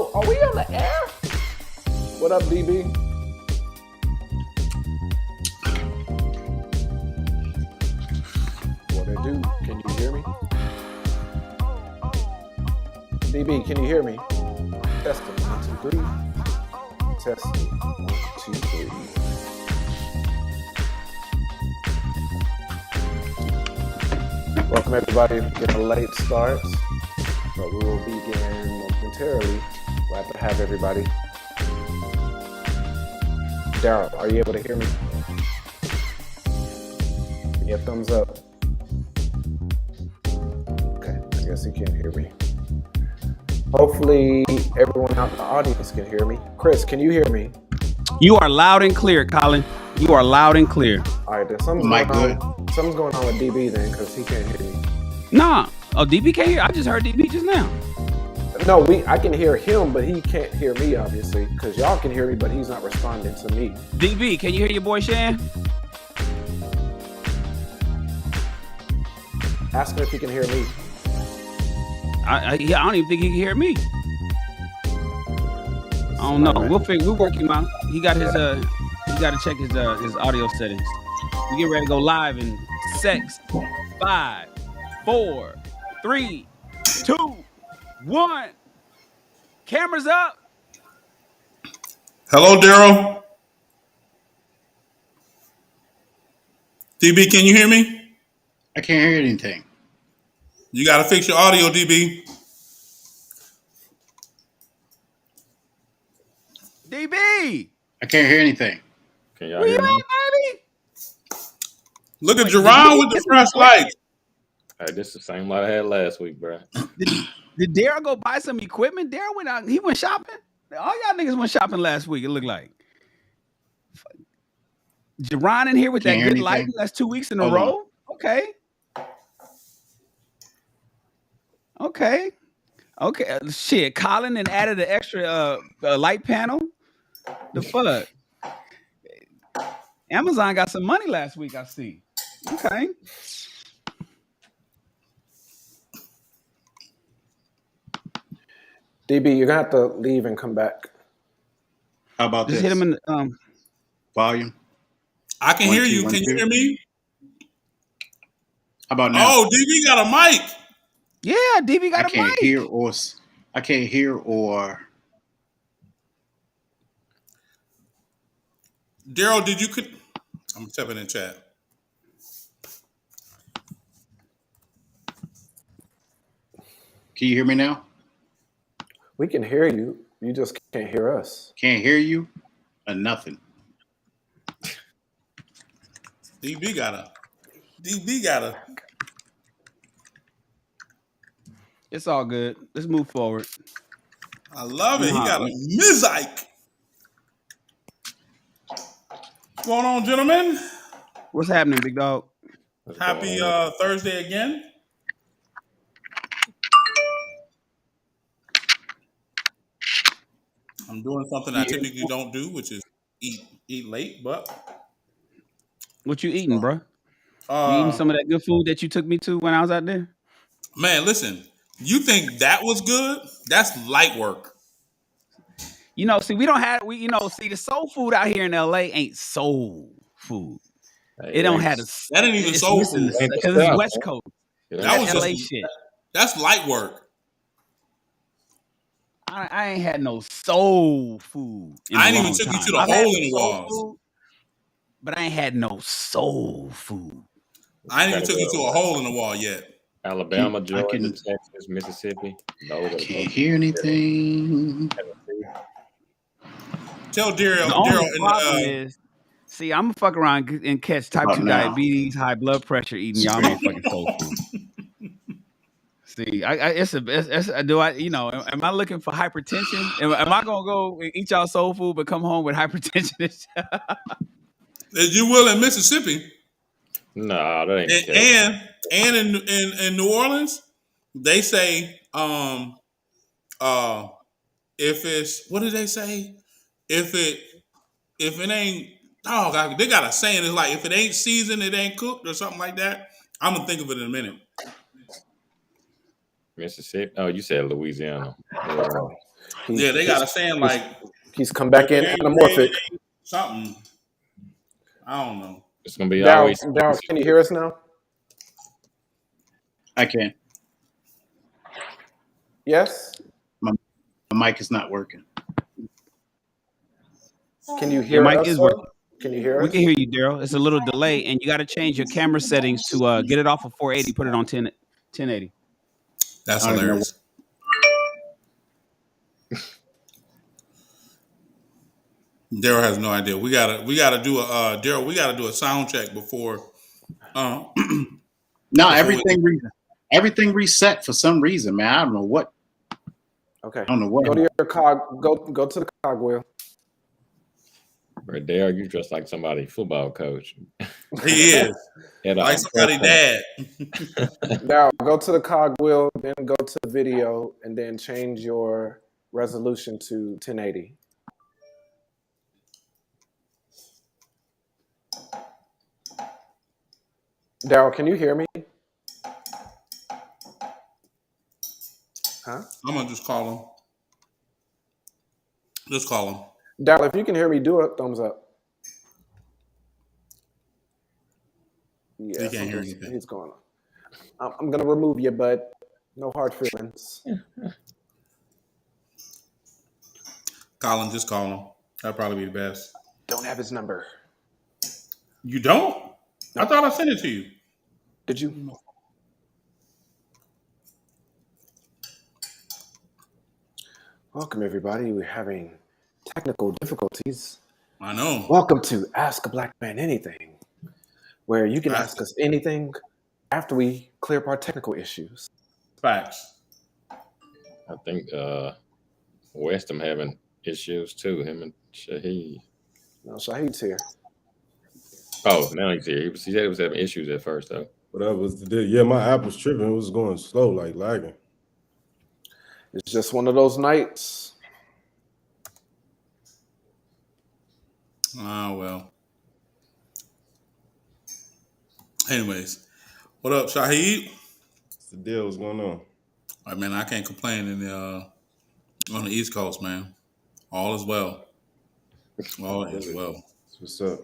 Oh, are we on the air? What up, DB? What it do? Can you hear me? DB, can you hear me? Testing. 1, 2, 3. Testing. 1, 2, 3. Welcome everybody. Getting a late start, but we will begin momentarily. Glad to have everybody. Daryl, are you able to hear me? Give me a thumbs up. Okay, I guess he can't hear me. Hopefully everyone out in the audience can hear me. Chris, can you hear me? You are loud and clear, Colin. You are loud and clear. All right, then something's going on with DB then, because he can't hear me. Nah. Oh, DB can't hear? I just heard DB just now. No, I can hear him, but he can't hear me, obviously, because y'all can hear me, but he's not responding to me. DB, can you hear your boy Shan? Ask him if he can hear me. I don't even think he can hear me. I don't know. We'll work him out. He got his he got to check his audio settings. We get ready to go live in 6, 5, 4, 3, 2, 1. Cameras up. Hello, Daryl. DB, can you hear me? I can't hear anything. You got to fix your audio, DB. DB. I can't hear anything. Can y'all hear me? Baby? Look at Jerron with the fresh lights. Hey, this is the same light I had last week, bro. Did Daryl go buy some equipment? Daryl went out. He went shopping. All y'all niggas went shopping last week. It looked like. Jerron in here with that good lighting. That's 2 weeks in a row. Okay. Shit, Colin and added an extra light panel. The fuck. Amazon got some money last week, I see. Okay. DB, you're gonna have to leave and come back. How about Just this? hit him in Volume. I can hear you. Can you hear me? How about now? Oh, DB got a mic. Yeah, DB got a mic. I can't hear or. Daryl, I'm stepping in chat. Can you hear me now? We can hear you. You just can't hear us. Can't hear you or nothing. DB got a. It's all good. Let's move forward. I love it. He got a mizike. What's going on, gentlemen? What's happening, big dog? Happy Thursday again. I'm doing something I typically don't do, which is eat late, but. What you eating, bro? You eating some of that good food that you took me to when I was out there? Man, listen. You think that was good? That's light work. See, the soul food out here in LA ain't soul food. It don't have that ain't even soul food because it's West Coast. That was LA just shit. That's light work. I ain't had no soul food. I ain't even took you to the hole in the walls. Food, but I ain't had no soul food. I ain't even took you to a hole in the wall yet. Alabama, Georgia, Texas, Mississippi. I can't hear anything. Tell Daryl. The only problem is, see, I'm gonna fuck around and catch type 2 diabetes, high blood pressure eating y'all motherfucking soul food. See, am I looking for hypertension? Am I gonna go eat y'all soul food but come home with hypertension? You will in Mississippi. No, that ain't. And in New Orleans, they say if it's, what did they say? If it ain't, God, they got a saying, it's like if it ain't seasoned, it ain't cooked or something like that. I'm gonna think of it in a minute. Mississippi. Oh, you said Louisiana. Yeah, they got a saying like he's come back in anamorphic. Something. I don't know. It's gonna be Daryl, always. Daryl, can you hear us now? I can't. Yes. My mic is not working. Can you Your hear mic us? is Sir? working. Can you hear We us? can hear you, Daryl. It's a little delay, and you got to change your camera settings to get it off of 480, put it on 1080. That's I don't know. hilarious. Daryl has no idea. We gotta do a Daryl. We gotta do a sound check before. No, Before everything reset for some reason, man. I don't know what. Okay. I don't know what. Go to your cog. Go to the cogwheel. Right there, you dressed like somebody football coach. He is like somebody dad. Now go to the cogwheel, then go to video, and then change your resolution to 1080. Daryl, can you hear me? Huh? I'm gonna just call him. Just call him. Daryl, if you can hear me, do a thumbs up. Yeah, He can't hear anything. He's going on. I'm gonna remove you, but no hard feelings. Colin, just call him. That'd probably be the best. Don't have his number. You don't? I thought I sent it to you. Did you? Welcome, everybody. We're having technical difficulties. I know. Welcome to Ask a Black Man Anything, where you can ask us anything after we clear up our technical issues. Facts. I think Westham having issues too. Him and Shaheed. No, Shahid's here. Oh, now he's here. He said he was having issues at first though. But that was the deal. Yeah, my app was tripping. It was going slow, like lagging. It's just one of those nights. Ah, well. Anyways, what up, Shaheed? What's the deal? What's going on? I mean, I can't complain in the on the East Coast, man. All is well. All is well. What's up?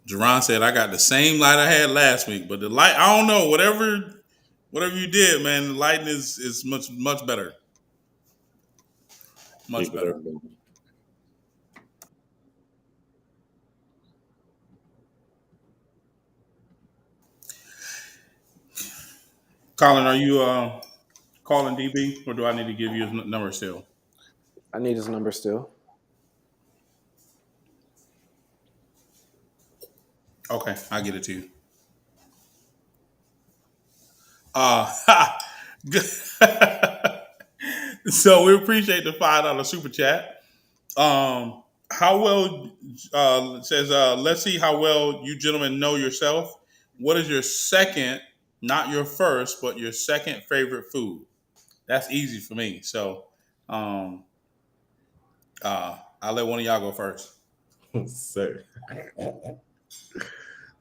Jerron said I got the same light I had last week, but the light, I don't know. Whatever you did, man, the lighting is much better. Much better. Colin, are you calling DB, or do I need to give you his number still? I need his number still. Okay, I'll get it to you. So we appreciate the $5 super chat. How well says let's see how well you gentlemen know yourself. What is your second, not your first, but your second favorite food? That's easy for me. So I'll let one of y'all go first. Sir.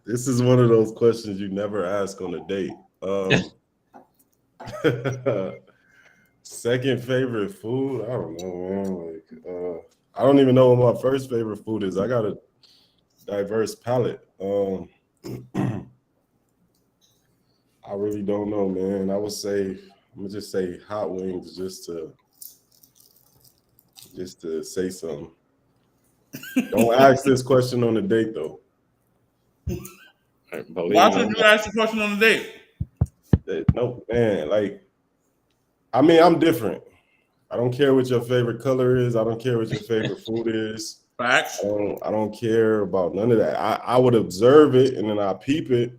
This is one of those questions you never ask on a date. Second favorite food? I don't know, man. Like, I don't even know what my first favorite food is. I got a diverse palate. I really don't know, man. I'm gonna just say hot wings just to say something. Don't ask this question on a date though. Why should you ask the question on the date? No, man. Like, I mean, I'm different. I don't care what your favorite color is. I don't care what your favorite food is. Facts. I don't care about none of that. I would observe it and then I peep it.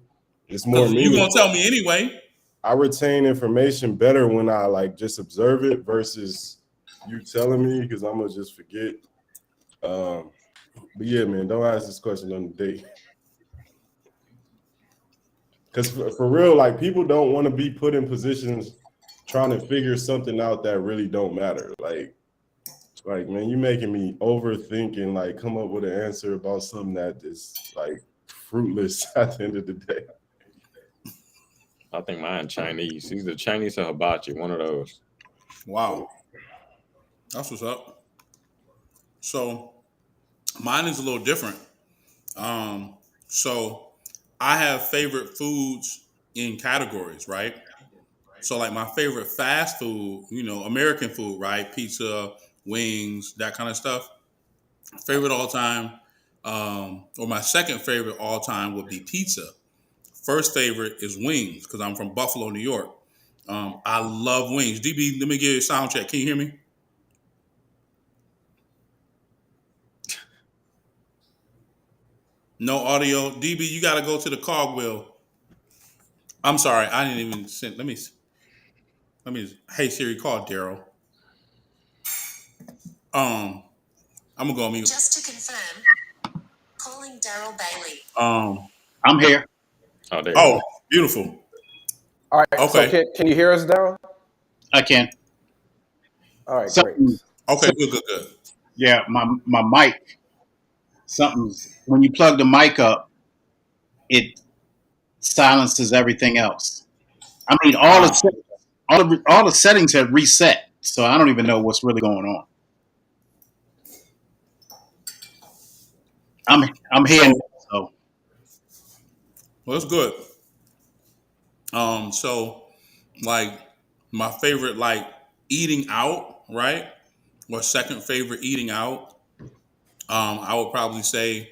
It's more meaningful. You're gonna tell me anyway. I retain information better when I like just observe it versus you telling me, because I'm gonna just forget. But yeah, man, don't ask this question on the date. Because for real, like, people don't want to be put in positions trying to figure something out that really don't matter. Like, man, you making me overthink and like come up with an answer about something that is like fruitless at the end of the day. I think mine Chinese. Either Chinese or hibachi, one of those. Wow. That's what's up. So mine is a little different. So I have favorite foods in categories, right? So like my favorite fast food, American food, right? Pizza, wings, that kind of stuff. Favorite all time, or my second favorite all time would be pizza. First favorite is wings because I'm from Buffalo, New York. I love wings. DB, let me give you a sound check. Can you hear me? No audio. DB, you got to go to the cogwheel. I'm sorry, I didn't even send. Let me. Hey Siri, call Daryl. I'm gonna go on mute. Just to confirm, calling Daryl Bailey. I'm here. Oh, there. Oh, beautiful. All right. Okay. So can you hear us, Daryl? I can. All right, great. Something, Okay, good. yeah, my mic. Something's when you plug the mic up, it silences everything else. I mean, all the settings have reset, so I don't even know what's really going on. I'm here. So Well, that's good. So like my favorite like eating out, right? Or second favorite eating out. I would probably say,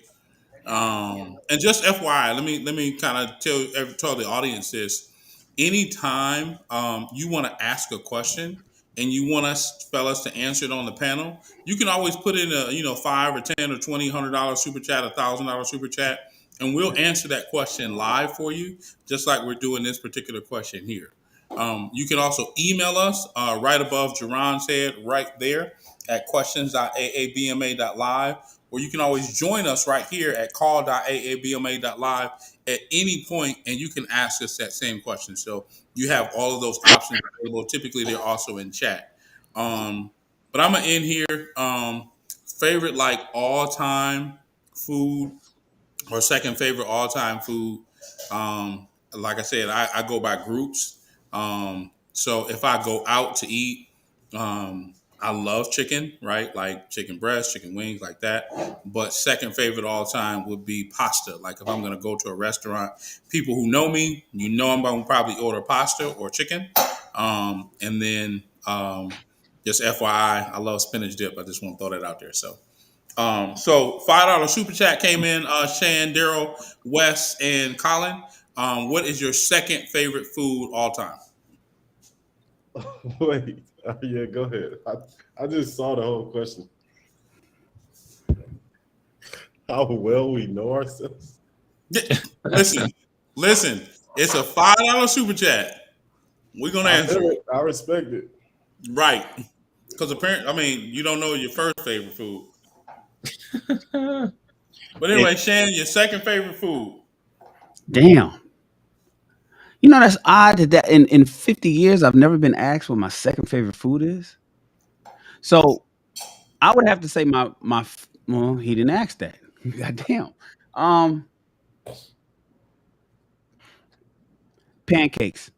and just FYI, let me kind of tell the audience this. Anytime you want to ask a question and you want us fellas to answer it on the panel, you can always put in a $5 or $10 or $20, $100 super chat, $1,000 super chat, and we'll answer that question live for you, just like we're doing this particular question here. You can also email us right above Jerron's head, right there at questions.aabma.live, or you can always join us right here at call.aabma.live at any point, and you can ask us that same question. So you have all of those options available. Typically, they're also in chat. But I'm gonna end here. Favorite like all time food or second favorite all time food. Like I said, I go by groups. So if I go out to eat, I love chicken, right? Like chicken breast, chicken wings, like that. But second favorite all time would be pasta. Like if I'm going to go to a restaurant, people who know me, I'm going to probably order pasta or chicken. And then just FYI, I love spinach dip. I just want to throw that out there. So $5 super chat came in. Shan, Daryl, Wes, and Colin. What is your second favorite food all time? Wait, yeah, go ahead. I just saw the whole question. How well we know ourselves. Listen. It's a $5 super chat. We're gonna answer. I respect it. Right, because apparently, you don't know your first favorite food. But anyway, Shan, your second favorite food. Damn. That's odd that in 50 years I've never been asked what my second favorite food is. So I would have to say well, he didn't ask that. Goddamn. Pancakes.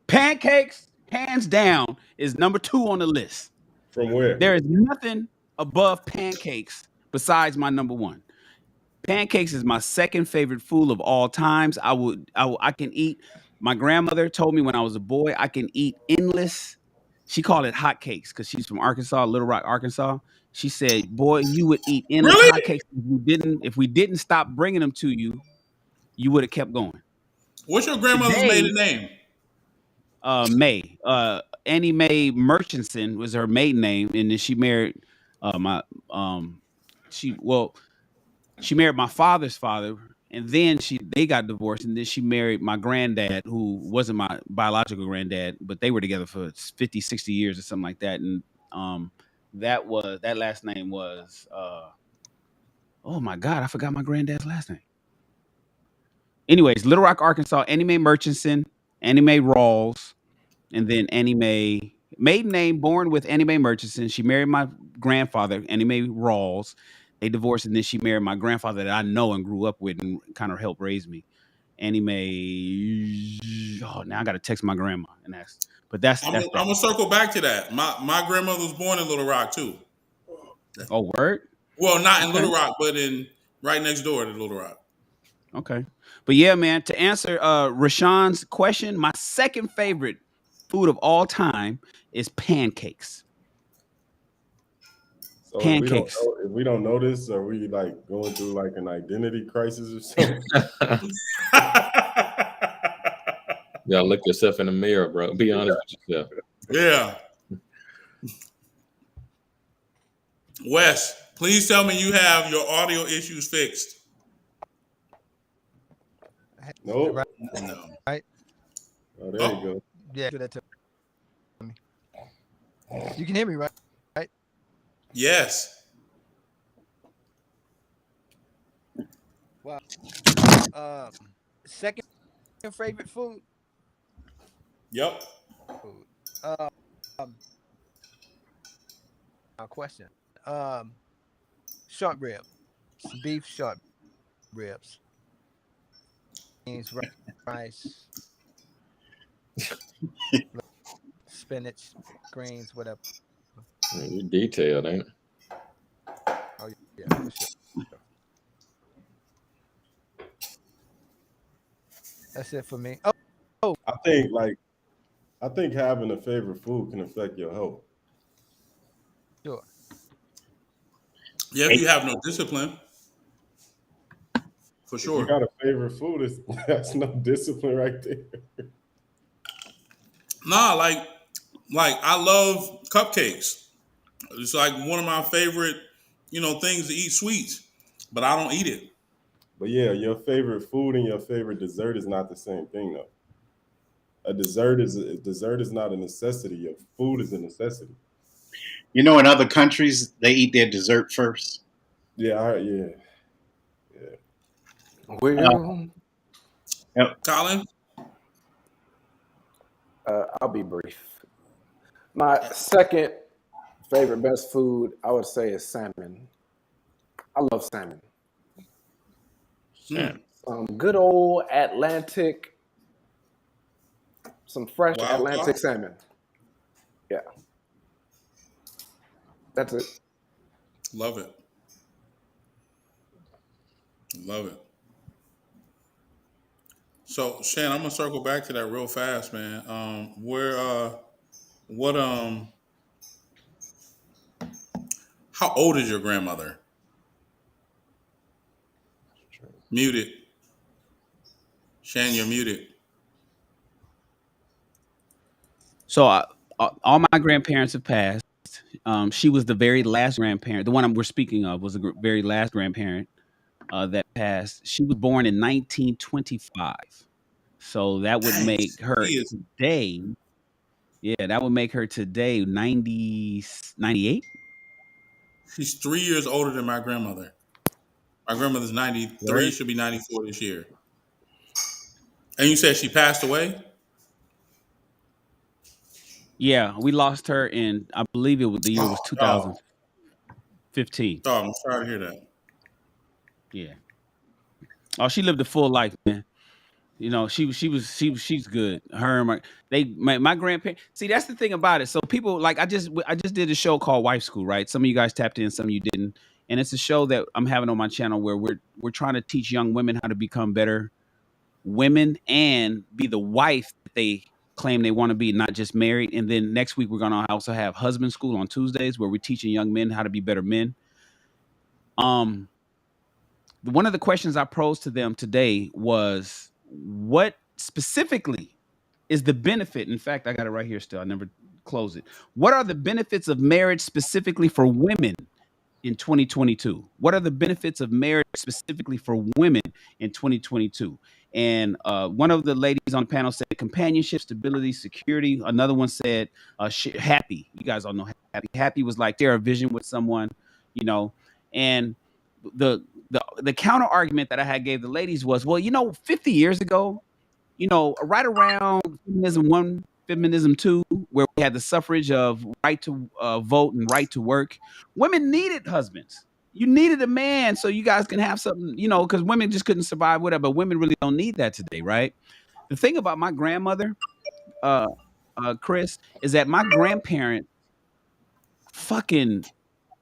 Pancakes, hands down, is number 2 on the list. From where? There is nothing above pancakes besides my number 1. Pancakes is my second favorite food of all times. I can eat. My grandmother told me when I was a boy, I can eat endless. She called it hotcakes because she's from Arkansas, Little Rock, Arkansas. She said, "Boy, you would eat endless hotcakes if we didn't stop bringing them to you. You would have kept going." What's your grandmother's maiden name? May. Annie Mae Murchison was her maiden name, and then she married she married my father's father, and then they got divorced, and then she married my granddad, who wasn't my biological granddad, but they were together for 50, 60 years or something like that. And that last name was oh my God, I forgot my granddad's last name. Anyways, Little Rock, Arkansas, Annie Mae Murchison, Annie Mae Rawls, and then Annie Mae, maiden name, born with Annie Mae Murchison. She married my grandfather, Annie Mae Rawls. They divorced, and then she married my grandfather that I know and grew up with and kind of helped raise me. Annie Mae. Oh, now I got to text my grandma and ask. But that's I'm gonna circle back to that. My grandmother was born in Little Rock too. Oh, word. Well, not in Okay. Little Rock, but in right next door to Little Rock. Okay. But yeah, man, to answer Rashawn's question, my second favorite food of all time is pancakes. So Pancakes. if we don't know this, are we like going through like an identity crisis or something? You gotta look yourself in the mirror, bro. Be honest with yourself. Yeah. Wes, please tell me you have your audio issues fixed. Nope. Right. No. Right. Oh, there you go. Yeah, do that to me. You can hear me, right? Yes. Wow. Second favorite food. Yep. Question. Short ribs, beef short ribs, beans, rice, spinach, greens, whatever. You detailed, ain't it? Oh yeah, for sure. That's it for me. Oh, I think having a favorite food can affect your health. sure. Yeah, if you have no discipline. For If you sure. got a favorite food, that's no discipline right there. Nah, like I love cupcakes. It's like one of my favorite, things to eat sweets, but I don't eat it. But yeah, your favorite food and your favorite dessert is not the same thing, though. A dessert is not a necessity. Your food is a necessity. You know, in other countries, they eat their dessert first. Yeah, yeah. Well, Colin? I'll be brief. My second favorite best food, I would say, is salmon. I love salmon. Good old Atlantic, some fresh Wild Atlantic caught. salmon. Yeah. That's it. Love it. Love it. So, Shan, I'm gonna circle back to that real fast, man. How old is your grandmother? Muted. Shan, you're muted. So all my grandparents have passed. She was the very last grandparent. The one we're speaking of was the very last grandparent that passed. She was born in 1925. So that would Dang, make her she is- today. Yeah, that would make her today 98. She's 3 years older than my grandmother. My grandmother's 93. Word. She'll be 94 this year. And you said she passed away? Yeah, we lost her in, I believe the year was 2015. Oh, I'm sorry to hear that. Yeah. Oh, she lived a full life, man. She's good. Her and my grandparents. See, that's the thing about it. So people like I just did a show called Wife School, right? Some of you guys tapped in, some of you didn't. And it's a show that I'm having on my channel where we're trying to teach young women how to become better women and be the wife that they claim they want to be, not just married. And then next week we're gonna also have husband school on Tuesdays where we're teaching young men how to be better men. One of the questions I posed to them today was, what specifically is the benefit? In fact, I got it right here still. I never closed it. What are the benefits of marriage specifically for women in 2022? What are the benefits of marriage specifically for women in 2022? And one of the ladies on the panel said companionship, stability, security. Another one said happy. You guys all know happy. Happy was like share a vision with someone, and the counter argument that I had gave the ladies was, well, 50 years ago, right around feminism 1, feminism 2, where we had the suffrage of right to vote and right to work, women needed husbands. You needed a man so you guys can have something, because women just couldn't survive without. But women really don't need that today, right? The thing about my grandmother, Chris, is that my grandparents fucking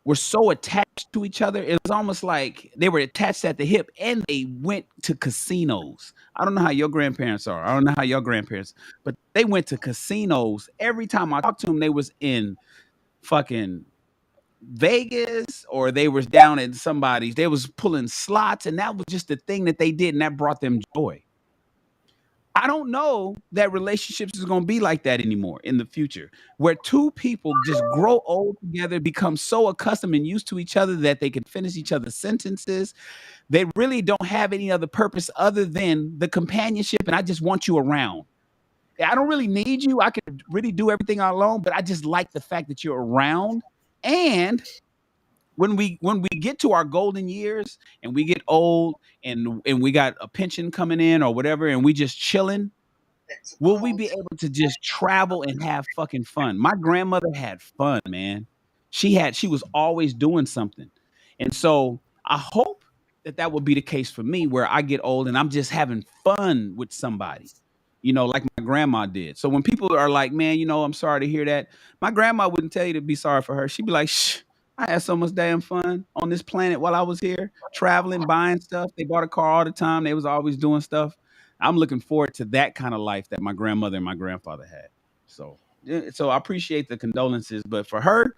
were so attached to each other. It was almost like they were attached at the hip, and they went to casinos. I don't know how your grandparents are. I don't know how your grandparents, but they went to casinos. Every time I talked to them, they was in fucking Vegas, or they was down at somebody's. They was pulling slots, and that was just the thing that they did, and that brought them joy. I don't know that relationships is going to be like that anymore in the future, where two people just grow old together, become so accustomed and used to each other that they can finish each other's sentences. They really don't have any other purpose other than the companionship, and I just want you around. I don't really need you. I can really do everything alone, but I just like the fact that you're around. And when we get to our golden years and we get old and we got a pension coming in or whatever, and we just chilling, will we be able to just travel and have fucking fun? My grandmother had fun, man. She was always doing something. And so I hope that that will be the case for me, where I get old and I'm just having fun with somebody, like my grandma did. So when people are like, man, I'm sorry to hear that, my grandma wouldn't tell you to be sorry for her. She'd be like, shh, I had so much damn fun on this planet while I was here, traveling, buying stuff. They bought a car all the time. They was always doing stuff. I'm looking forward to that kind of life that my grandmother and my grandfather had. So, yeah, so I appreciate the condolences, but for her,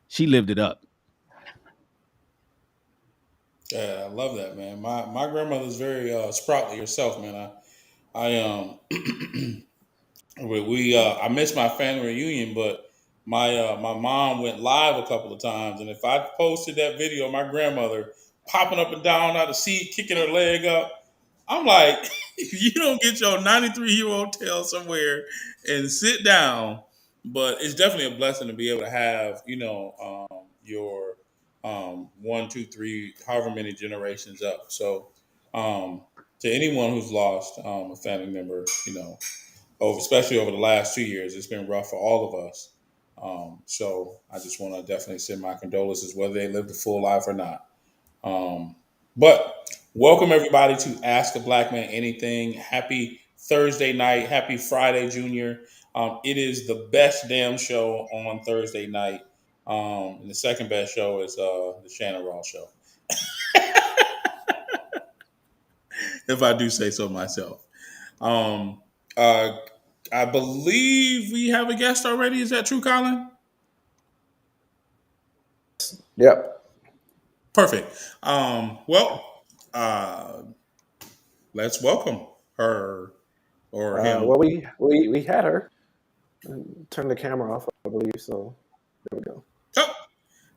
she lived it up. Yeah, I love that, man. My grandmother's very sproutly herself, man. I I missed my family reunion, but my mom went live a couple of times, and if I posted that video of my grandmother popping up and down out of the seat, kicking her leg up, I'm like, if you don't get your 93-year-old tail somewhere and sit down, but it's definitely a blessing to be able to have, your one, two, three, however many generations up. So, to anyone who's lost a family member, especially over the last 2 years, it's been rough for all of us. So I just want to definitely send my condolences, whether they lived a full life or not. But welcome everybody to Ask a Black Man Anything. Happy Thursday night. Happy Friday, Junior. It is the best damn show on Thursday night. And the second best show is the Shannon Ross show, if I do say so myself. Um, uh, I believe we have a guest already. Is that true, Colin? Yep. Perfect. Uh, let's welcome her or him. Well, we had her. Turn the camera off, I believe. So there we go. Oh,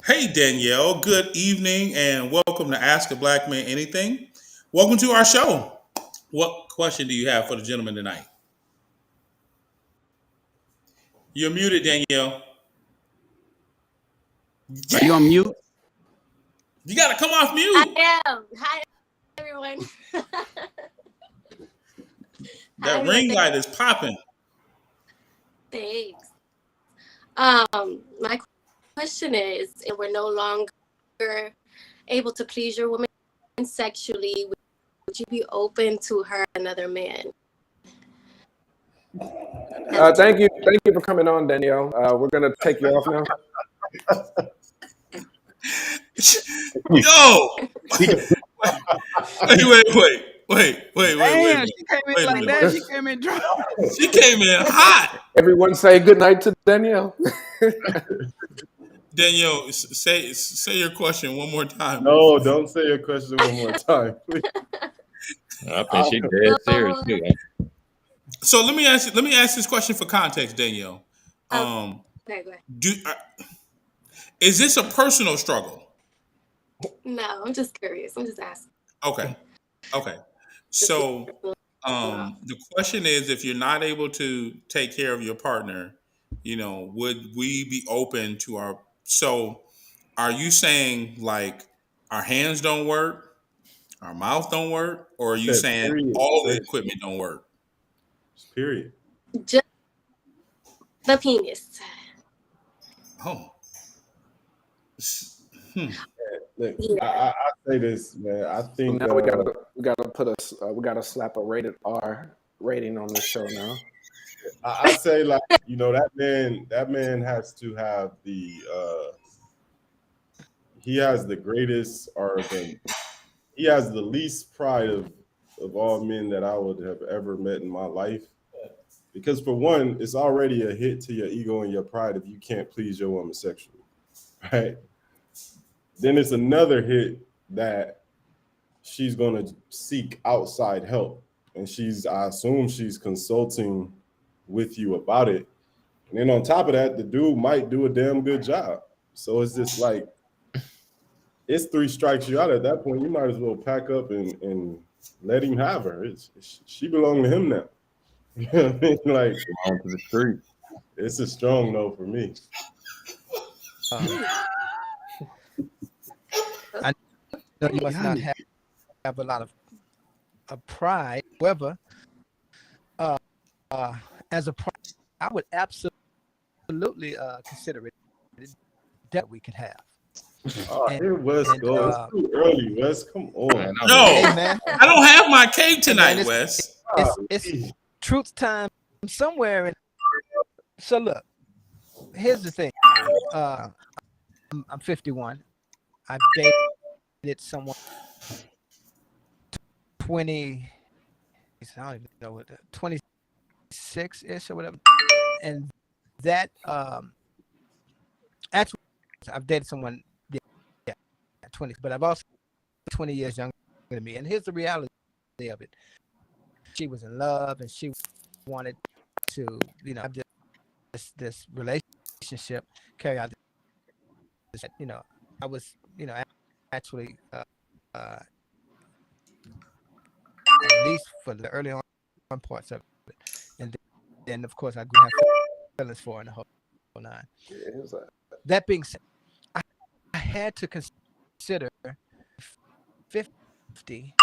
hey, Danielle. Good evening and welcome to Ask a Black Man Anything. Welcome to our show. What question do you have for the gentleman tonight? You're muted, Danielle. Are you on mute? You got to come off mute. I am. Hi, everyone. That ring light is popping. Thanks. My question is, if we're no longer able to please your woman sexually, would you be open to her another man? Thank you for coming on, Danielle. We're gonna take you off now. Yo! Wait. Damn, she came in like that. She came in drunk. She came in hot. Everyone say good night to Danielle. Danielle, say your question one more time. No, don't say your question one more time, please. I think she's dead serious too. So let me ask this question for context, Danielle. Okay, go ahead. Is this a personal struggle? No, I'm just curious. I'm just asking. Okay. So the question is, if you're not able to take care of your partner, would we be open to our? So, are you saying like our hands don't work, our mouth don't work, or are you saying period. all the equipment don't work? Period. Just the penis. Oh. Look, I say this, man. I think now we gotta slap a rated R rating on this show now. I say, like, that man has to have he has the greatest he has the least pride of all men that I would have ever met in my life. Because for one, it's already a hit to your ego and your pride if you can't please your woman sexually, right? Then it's another hit that she's going to seek outside help. And I assume she's consulting with you about it. And then on top of that, the dude might do a damn good job. So it's just like, it's 3 strikes you out at that point. You might as well pack up and let him have her. She belongs to him now. You know what I mean? Like, On to the street. it's a strong no for me. I know you must not have a lot of pride. However, as a pride, I would absolutely consider it that we could have. Here Wes goes. It's too early, Wes. Come on. No, Hey, man. I don't have my cake tonight, Man, Wes. It's truth time somewhere. So look, here's the thing. I'm 51. I've dated someone 20. I don't even know what 26-ish or whatever. And that actually, I've dated someone 20, but I've also 20 years younger than me. And here's the reality of it. She was in love and she wanted to, have this relationship, carry out this, I was, actually at least for the early on parts of it. And then of course I grew have feelings for her and the whole nine. That being said, I had to consider 50,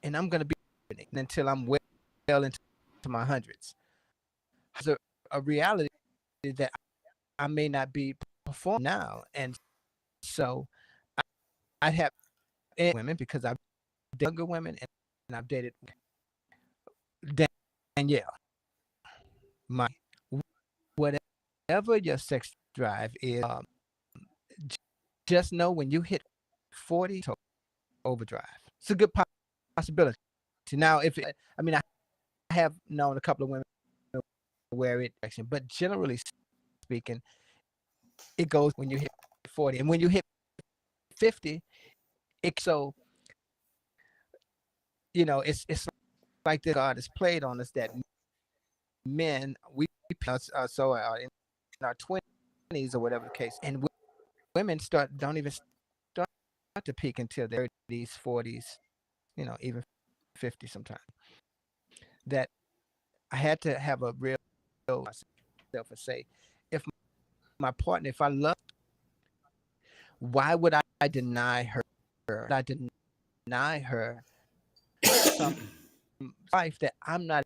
and I'm going to be until I'm well into my hundreds. There's a reality that I may not be performing now, and so I'd have women because I've dated younger women and I've dated Danielle. Whatever your sex drive is, just know when you hit 40 to overdrive. It's a good possibility. Now, I have known a couple of women where it actually, but generally speaking, it goes when you hit 40, and when you hit 50, it's like the God has played on us that men we so in our 20s or whatever the case, and women don't even start to peak until their 30s, 40s, even 50 sometimes. That I had to have a real myself and say, if my partner, if I love, why would I deny her? Would I deny her some life that I'm not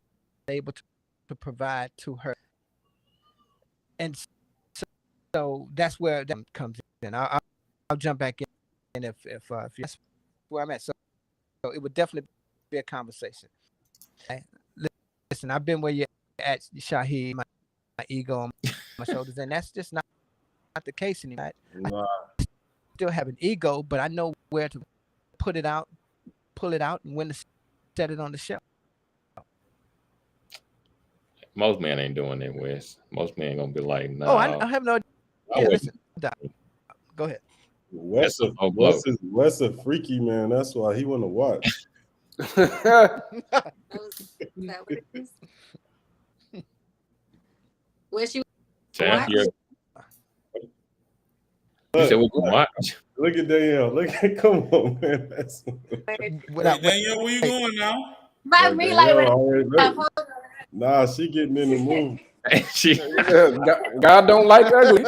able to provide to her? And so that's where that comes in. I'll jump back in if that's where I'm at. So it would definitely be a conversation. Listen, I've been where you're at, Shaheed, my ego on my shoulders, and that's just not the case anymore. I still have an ego, but I know where to pull it out, and when to set it on the shelf. Most men ain't doing that, Wes. Most men gonna be like, no. Oh, I have no idea. Listen, go ahead. Wes a freaky man. That's why he want to watch. Where's you? You said we can watch. Look at Danielle. Come on, man. Danielle, where you going now? By me, like, nah, she getting in the mood. God don't like ugly.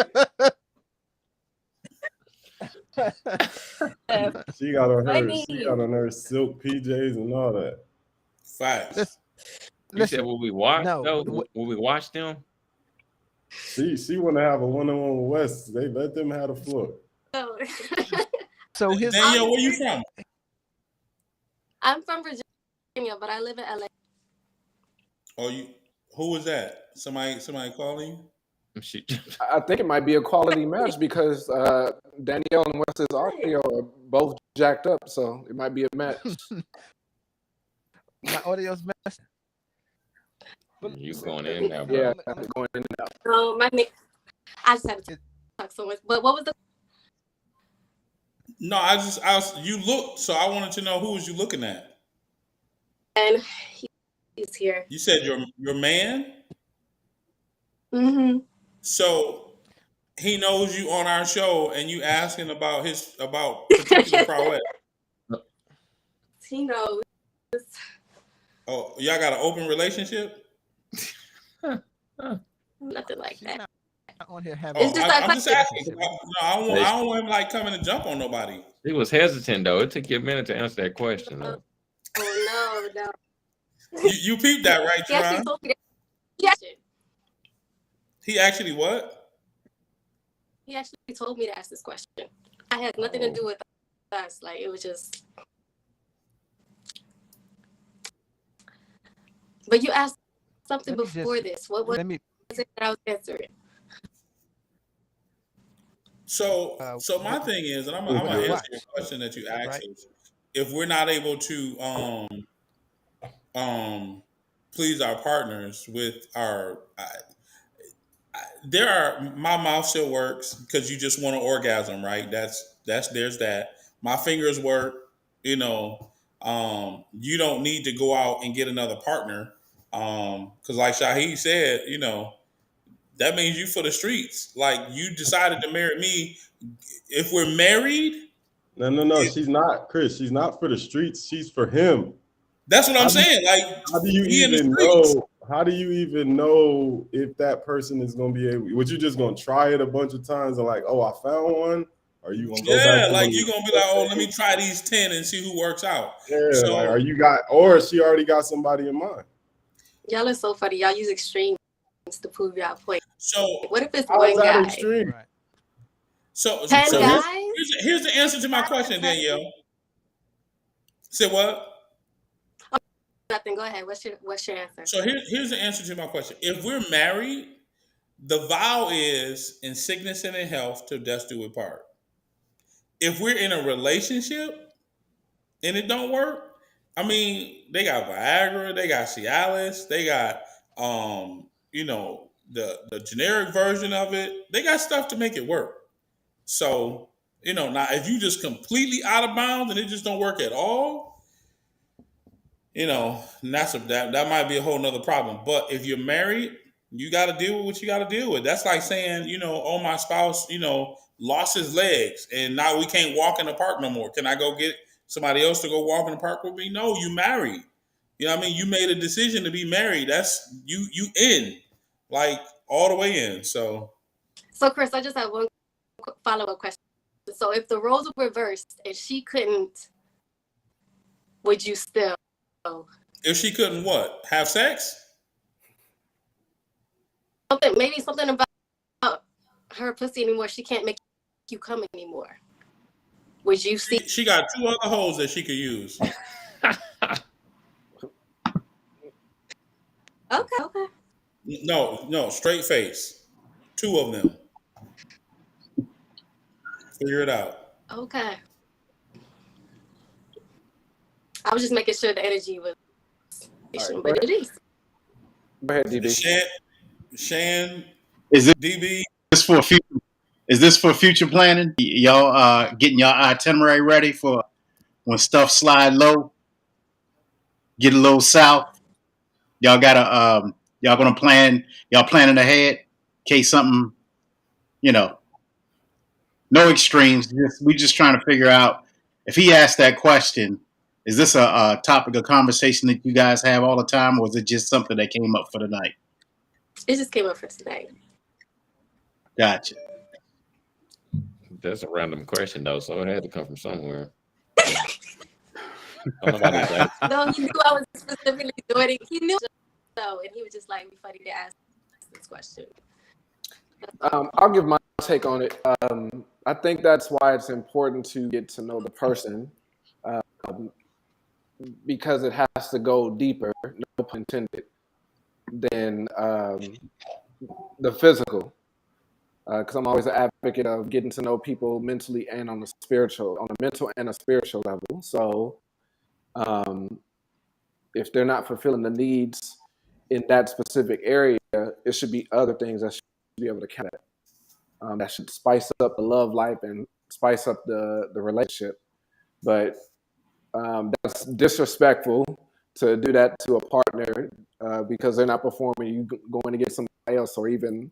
She got on her silk PJs and all that. Facts. You said will we watch? No. Will we watch them? She want to have a one-on-one with Wes. They let them have the floor. So here's Danielle, where you from? I'm from Virginia, but I live in LA. Oh, Who was that? Somebody calling you? She, I think it might be a quality match because Danielle and Wes's audio are both jacked up, so it might be a match. My audio's messing. you going in now, bro? Yeah, going in and out. My name. I just had to talk so much. But what was the? No, I was. You looked, so I wanted to know who was you looking at. And he's here. You said your man. Mm-hmm. So he knows you on our show, and you asking about particular prowess. He knows. Oh, y'all got an open relationship? Nothing like She's that. not on here having. It's just I'm just asking. relationship. I don't want him like coming to jump on nobody. He was hesitant though. It took you a minute to answer that question. Though. Oh no. You peeped that, right, He actually Tron? told me that. He actually what? He actually told me to ask this question. I had nothing to do with us. Like it was just. But you asked something Let me before just- this. What was Let me. it that I was answering? So my thing is, and I'm gonna answer Watch. your question that you asked Right. us. If we're not able to please our partners with our my mouth still works because you just want to orgasm, right? There's that. My fingers work, you know. You don't need to go out and get another partner. Because like Shaheed said, you know, that means you for the streets. Like you decided to marry me. If we're married, No. She's not, Chris. She's not for the streets. She's for him. that's what I'm saying. Like How do you he in the even streets. know? How do you even know if that person is going to be able? Would you just going to try it a bunch of times and like, oh, I found one? Or are you going to go back? Yeah, to like one you're gonna be like, oh, let me try these 10 and see who works out. Yeah, So like, or she already got somebody in mind? Y'all are so funny. Y'all use extremes to prove y'all point. so What if it's How one is that guy? extreme? Right. so 10 so guys? here's the answer to my question, Danielle. Say what? Nothing. Go ahead. What's your answer? So here's the answer to my question. If we're married, the vow is in sickness and in health till death do we part. If we're in a relationship and it don't work, I mean, they got Viagra, they got Cialis, they got you know, the generic version of it. They got stuff to make it work. So, you know, now if you just completely out of bounds and it just don't work at all, you know, that might be a whole nother problem. But if you're married, you got to deal with what you got to deal with. That's like saying, you know, oh, my spouse, you know, lost his legs and now we can't walk in the park no more. Can I go get somebody else to go walk in the park with me? No, you married. You know what I mean? You made a decision to be married. That's you in, like all the way in. So Chris, I just have one follow-up question. So if the roles were reversed and she couldn't, would you still? if she couldn't what? Have sex? Maybe something about her pussy anymore. She can't make you come anymore. Would you see? She got 2 other holes that she could use. Okay. No, straight face. 2 of them. Figure it out. Okay. I was just making sure the energy was, All right, but it is. Go ahead, DB. Shan, Is DB. this for future? Is this for future planning? Y'all getting your itinerary ready for when stuff slide low, get a little south. Y'all gotta y'all gonna plan. Y'all planning ahead in case something, you know, no extremes. We just trying to figure out if he asked that question. Is this a topic of conversation that you guys have all the time, or is it just something that came up for the night? It just came up for tonight. Gotcha. That's a random question though, so it had to come from somewhere. Nobody's asking. No, he knew I was specifically doing it. He knew so, and he was just like, "Be funny to ask this question." I'll give my take on it. I think that's why it's important to get to know the person, because it has to go deeper. No pun intended. than the physical. Because I'm always an advocate of getting to know people mentally and on a mental and a spiritual level. So if they're not fulfilling the needs in that specific area, it should be other things that should be able to count it. That should spice up the love life and spice up the relationship. But that's disrespectful to do that to a partner because they're not performing. You going to get somebody else, or even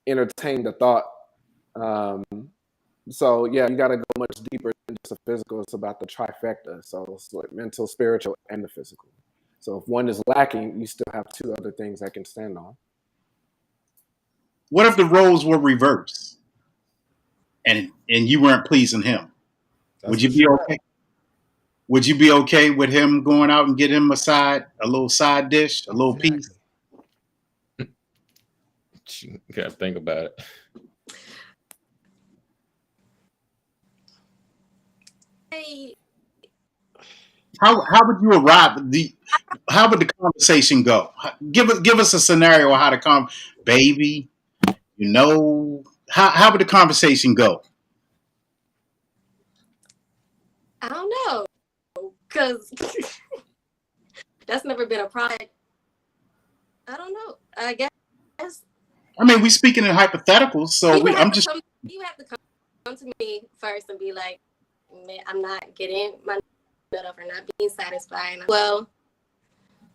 entertain the thought. So yeah, you got to go much deeper than just the physical. It's about the trifecta. So it's like mental, spiritual, and the physical. So if one is lacking, you still have two other things that can stand on. What if the roles were reversed, and you weren't pleasing him? Would you be okay? Would you be okay with him going out and get him a little side dish, a little piece? You gotta think about it. How would you arrive? How would the conversation go? Give us a scenario of how to baby. You know, how would the conversation go? I don't know, because that's never been a product. I don't know. I guess. I mean, we speaking in hypotheticals, so you have to come to me first and be like, man, I'm not getting my nut up or not being satisfied. Well,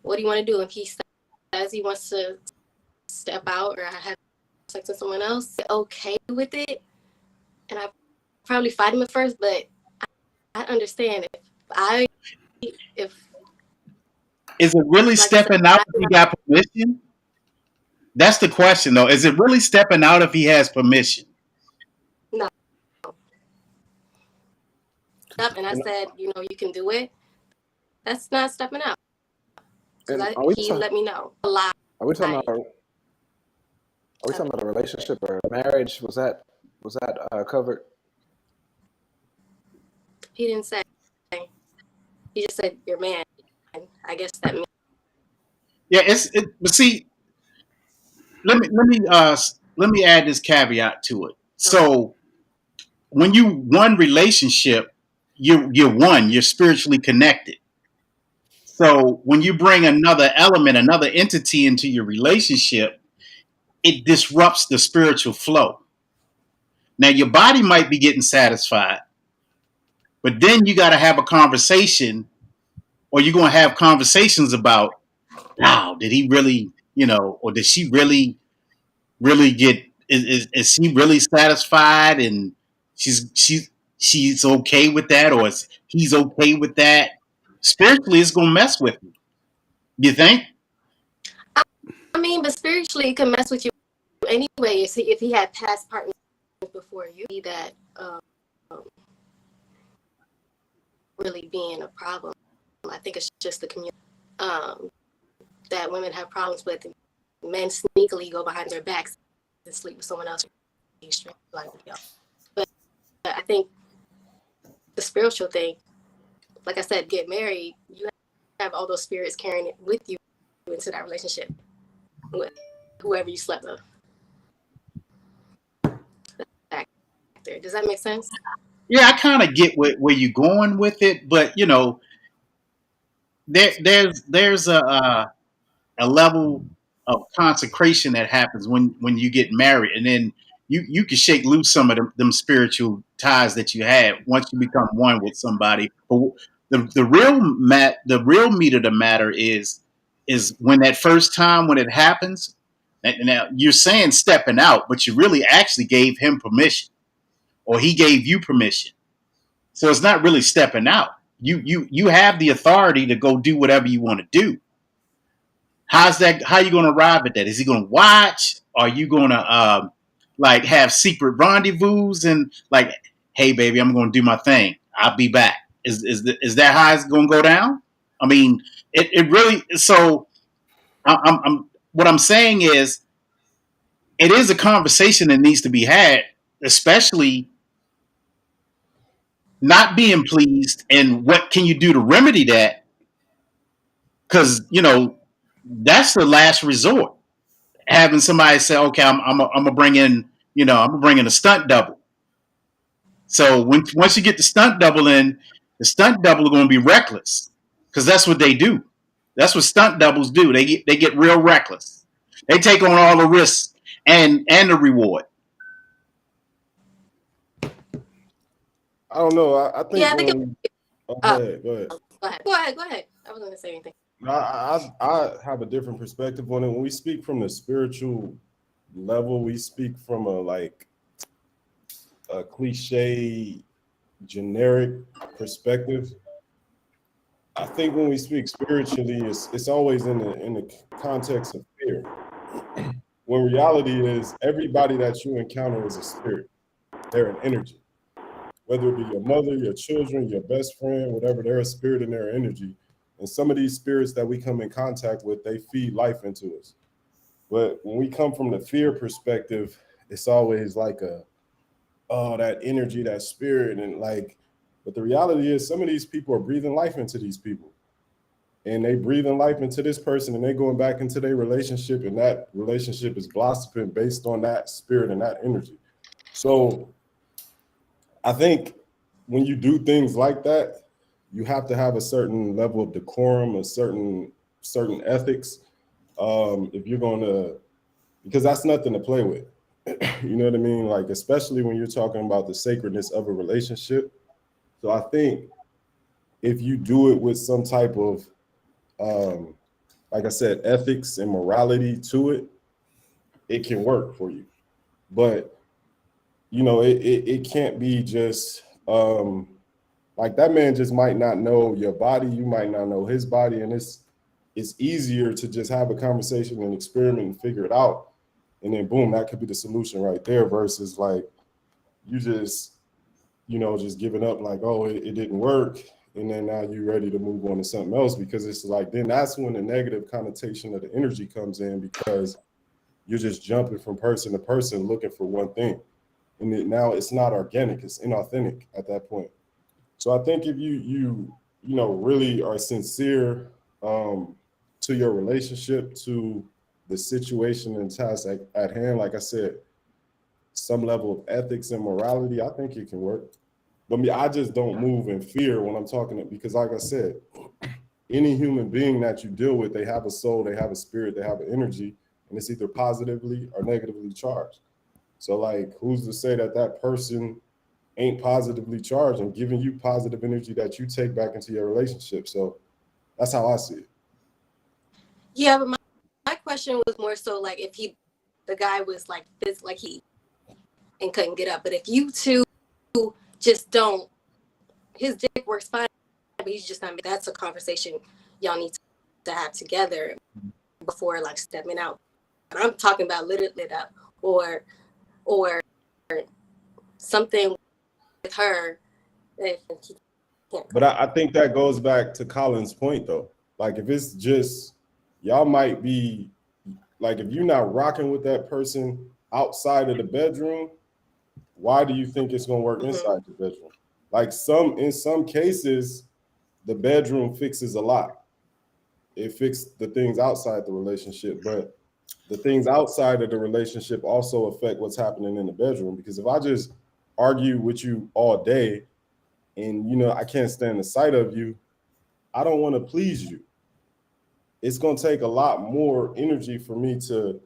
what do you want to do? If he says he wants to step out or have sex with someone else, okay with it. And I probably fight him at first, but I understand if is it really stepping out if he got permission? That's the question, though. Is it really stepping out if he has permission? No. And I said, you can do it. That's not stepping out. He let me know a lot. Are we talking about a relationship or a marriage? Was that covered? He didn't say. He just said, "Your man." I guess that means. Yeah, but see, let me add this caveat to it. So, when you one relationship, you're spiritually connected. So when you bring another element, another entity into your relationship, it disrupts the spiritual flow. Now your body might be getting satisfied, but then you got to have a conversation, or you're going to have conversations about, wow, did he really, or did she really get, is she really satisfied, and she's okay with that, or he's okay with that? Spiritually, it's going to mess with you. You think? I mean, but spiritually, it can mess with you anyway. If he had past partners before you, that really being a problem. I think it's just the community that women have problems with. Men sneakily go behind their backs and sleep with someone else. But I think the spiritual thing, like I said, get married, you have all those spirits carrying it with you into that relationship with whoever you slept with. Does that make sense? Yeah, I kind of get where you're going with it, but there's a level of consecration that happens when you get married, and then you can shake loose some of them spiritual ties that you had once you become one with somebody. But the real meat of the matter is when that first time when it happens. Now you're saying stepping out, but you really actually gave him permission, or he gave you permission. So it's not really stepping out. You have the authority to go do whatever you want to do. How are you going to arrive at that? Is he going to watch? Are you going to have secret rendezvous and like, hey baby, I'm going to do my thing. I'll be back. Is that how it's going to go down? I mean, it really. So what I'm saying is, it is a conversation that needs to be had, especially not being pleased, and what can you do to remedy that? Because that's the last resort. Having somebody say, okay, I'm gonna bring in, I'm gonna bring in a stunt double. So once you get the stunt double in, the stunt double are going to be reckless because that's what they do. That's what stunt doubles do. They get real reckless. They take on all the risks and the reward. I don't know. I think Yeah, I think it, when go ahead. go ahead. I wasn't gonna say anything. I have a different perspective on it. When we speak from the spiritual level, we speak from a cliche, generic perspective. I think when we speak spiritually, it's always in the context of fear. When reality is everybody that you encounter is a spirit. They're an energy. Whether it be your mother, your children, your best friend, whatever, they're a spirit and they're energy. And some of these spirits that we come in contact with, they feed life into us. But when we come from the fear perspective, it's always like that energy, that spirit, but the reality is some of these people are breathing life into these people. And they breathing life into this person and they going back into their relationship, and that relationship is blossoming based on that spirit and that energy. So I think when you do things like that, you have to have a certain level of decorum, a certain ethics. If you're going to, because that's nothing to play with. You know what I mean? Like, especially when you're talking about the sacredness of a relationship. So I think if you do it with some type of, like I said, ethics and morality to it, it can work for you. But, it can't be just, like that man just might not know your body, you might not know his body, and it's easier to just have a conversation and experiment and figure it out. And then boom, that could be the solution right there versus like you just, just giving up like, oh, it didn't work. And then now you're ready to move on to something else, because it's like, then that's when the negative connotation of the energy comes in, because you're just jumping from person to person looking for one thing. And now it's not organic, it's inauthentic at that point. So I think if you really are sincere to your relationship, to the situation and task at hand, like I said, some level of ethics and morality, I think it can work. But I just don't move in fear when I'm talking, because like I said, any human being that you deal with, they have a soul, they have a spirit, they have an energy, and it's either positively or negatively charged. So like, who's to say that person ain't positively charged and giving you positive energy that you take back into your relationship? So that's how I see it. Yeah, but my question was more so like if the guy was like this, like he and couldn't get up. But if you two just don't, his dick works fine, but he's just not. That's a conversation y'all need to have together before like stepping out. And I'm talking about lit up or something with her. But I think that goes back to Colin's point though. Like if it's just, y'all might be like, if you're not rocking with that person outside of the bedroom, why do you think it's gonna work inside the bedroom? Like in some cases, the bedroom fixes a lot. It fixed the things outside the relationship, but the things outside of the relationship also affect what's happening in the bedroom. Because if I just argue with you all day and I can't stand the sight of you, I don't want to please you. It's going to take a lot more energy for me to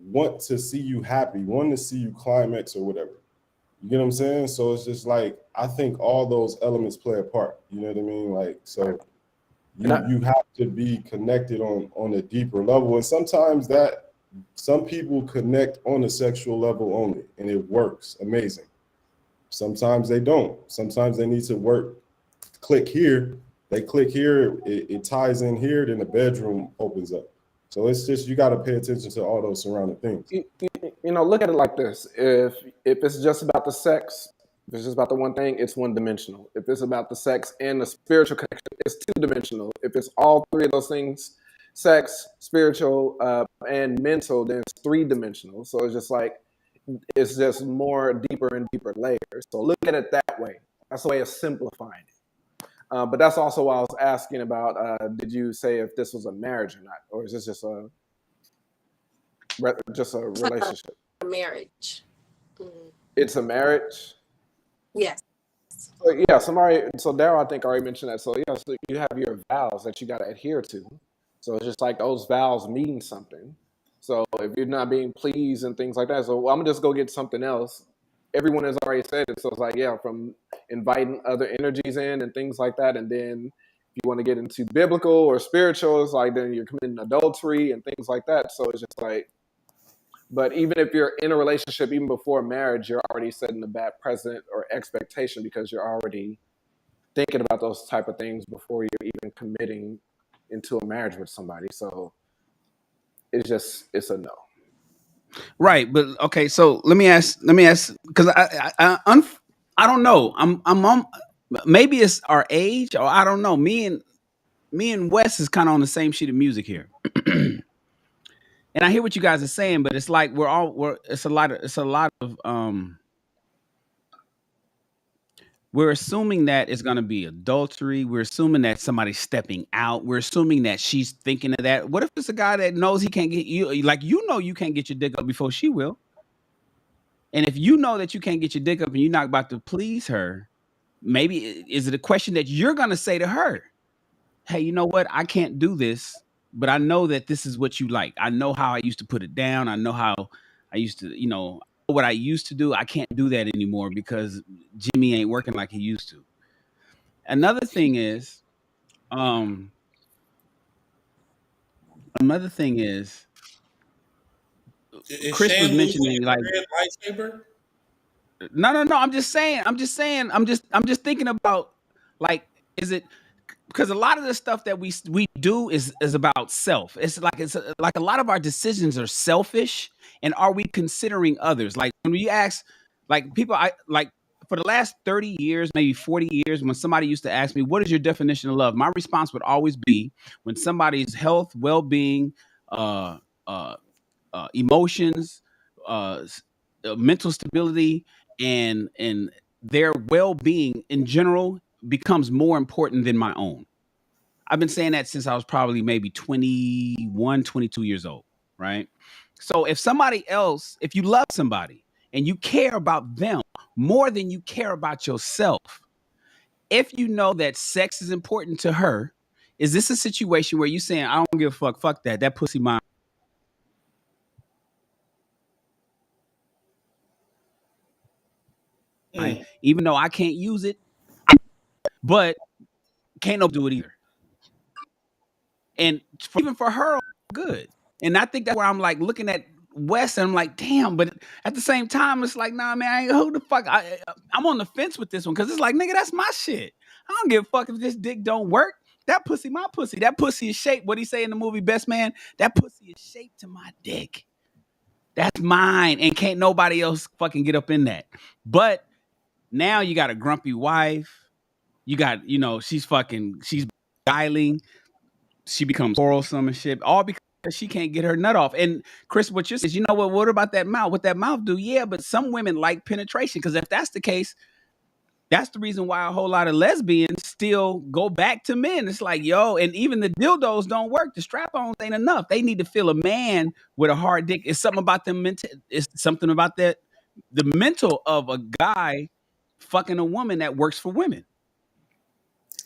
want to see you happy, want to see you climax or whatever. You get what I'm saying? So it's just like, I think all those elements play a part. You know what I mean? Like, so you have to be connected on a deeper level. And sometimes some people connect on a sexual level only, and it works amazing. Sometimes they don't. Sometimes they need to click here. They click here, it ties in here, then the bedroom opens up. So it's just, you got to pay attention to all those surrounding things. Look at it like this. If it's just about the sex, if it's just about the one thing, it's one dimensional. If it's about the sex and the spiritual connection, it's two dimensional. If it's all three of those things, sex, spiritual, and mental, then it's three dimensional. So it's just like, it's just more deeper and deeper layers. So look at it that way. That's a way of simplifying it. But that's also why I was asking about. Did you say if this was a marriage or not, or is this just a relationship? A marriage. Mm. It's a marriage. Yes. So, yeah, so Daryl, I think already mentioned that. So yeah, so you have your vows that you got to adhere to. So it's just like those vows mean something. So if you're not being pleased and things like that, so I'm gonna just go get something else. Everyone has already said it, so it's like yeah, from inviting other energies in and things like that, and then if you want to get into biblical or spiritual, it's like then you're committing adultery and things like that. So it's just like, but even if you're in a relationship, even before marriage, you're already setting a bad precedent or expectation because you're already thinking about those type of things before you're even committing into a marriage with somebody. So it's a no. Right, but okay. So let me ask, because I don't know. Maybe it's our age, or I don't know. Me and Wes is kind of on the same sheet of music here. And I hear what you guys are saying, but it's like it's a lot of we're assuming that it's going to be adultery. We're assuming that somebody's stepping out. We're assuming that she's thinking of that. What if it's a guy that knows he can't get you, like, you can't get your dick up before she will. And if you know that you can't get your dick up and you're not about to please her, maybe is it a question that you're going to say to her? Hey, you know what? I can't do this, but I know that this is what you like. I know how I used to put it down. I know how I used to, what I used to do. I can't do that anymore because Jimmy ain't working like he used to. Another thing is, Chris Shane was losing mentioning a like, red lightsaber? no. I'm just saying. I'm just thinking about, like, is it because a lot of the stuff that we do is about self. It's like a lot of our decisions are selfish, and are we considering others? Like when we ask, like people, I like for the last 30 years, maybe 40 years, when somebody used to ask me, "What is your definition of love?" My response would always be, when somebody's health, well-being, uh, uh, emotions, mental stability, and their well-being in general becomes more important than my own. I've been saying that since I was probably maybe 21, 22 years old, right? So if you love somebody and you care about them more than you care about yourself, if you know that sex is important to her, is this a situation where you saying, I don't give a fuck that pussy mine? Even though I can't use it, but can't no do it either. And even for her, good. And I think that's where I'm like looking at Wes and I'm like, damn, but at the same time, it's like, nah, man, who the fuck? I'm on the fence with this one because it's like, nigga, that's my shit. I don't give a fuck if this dick don't work. That pussy, my pussy. That pussy is shaped. What he say in the movie Best Man? That pussy is shaped to my dick. That's mine. And can't nobody else fucking get up in that. But now you got a grumpy wife. You got, she's beguiling. She becomes quarrelsome and shit, all because she can't get her nut off. And Chris, what you says, what about that mouth? What that mouth do? Yeah, but some women like penetration, because if that's the case, that's the reason why a whole lot of lesbians still go back to men. It's like, yo, and even the dildos don't work. The strap-ons ain't enough. They need to feel a man with a hard dick. It's something about them. It's something about that. The mental of a guy fucking a woman that works for women.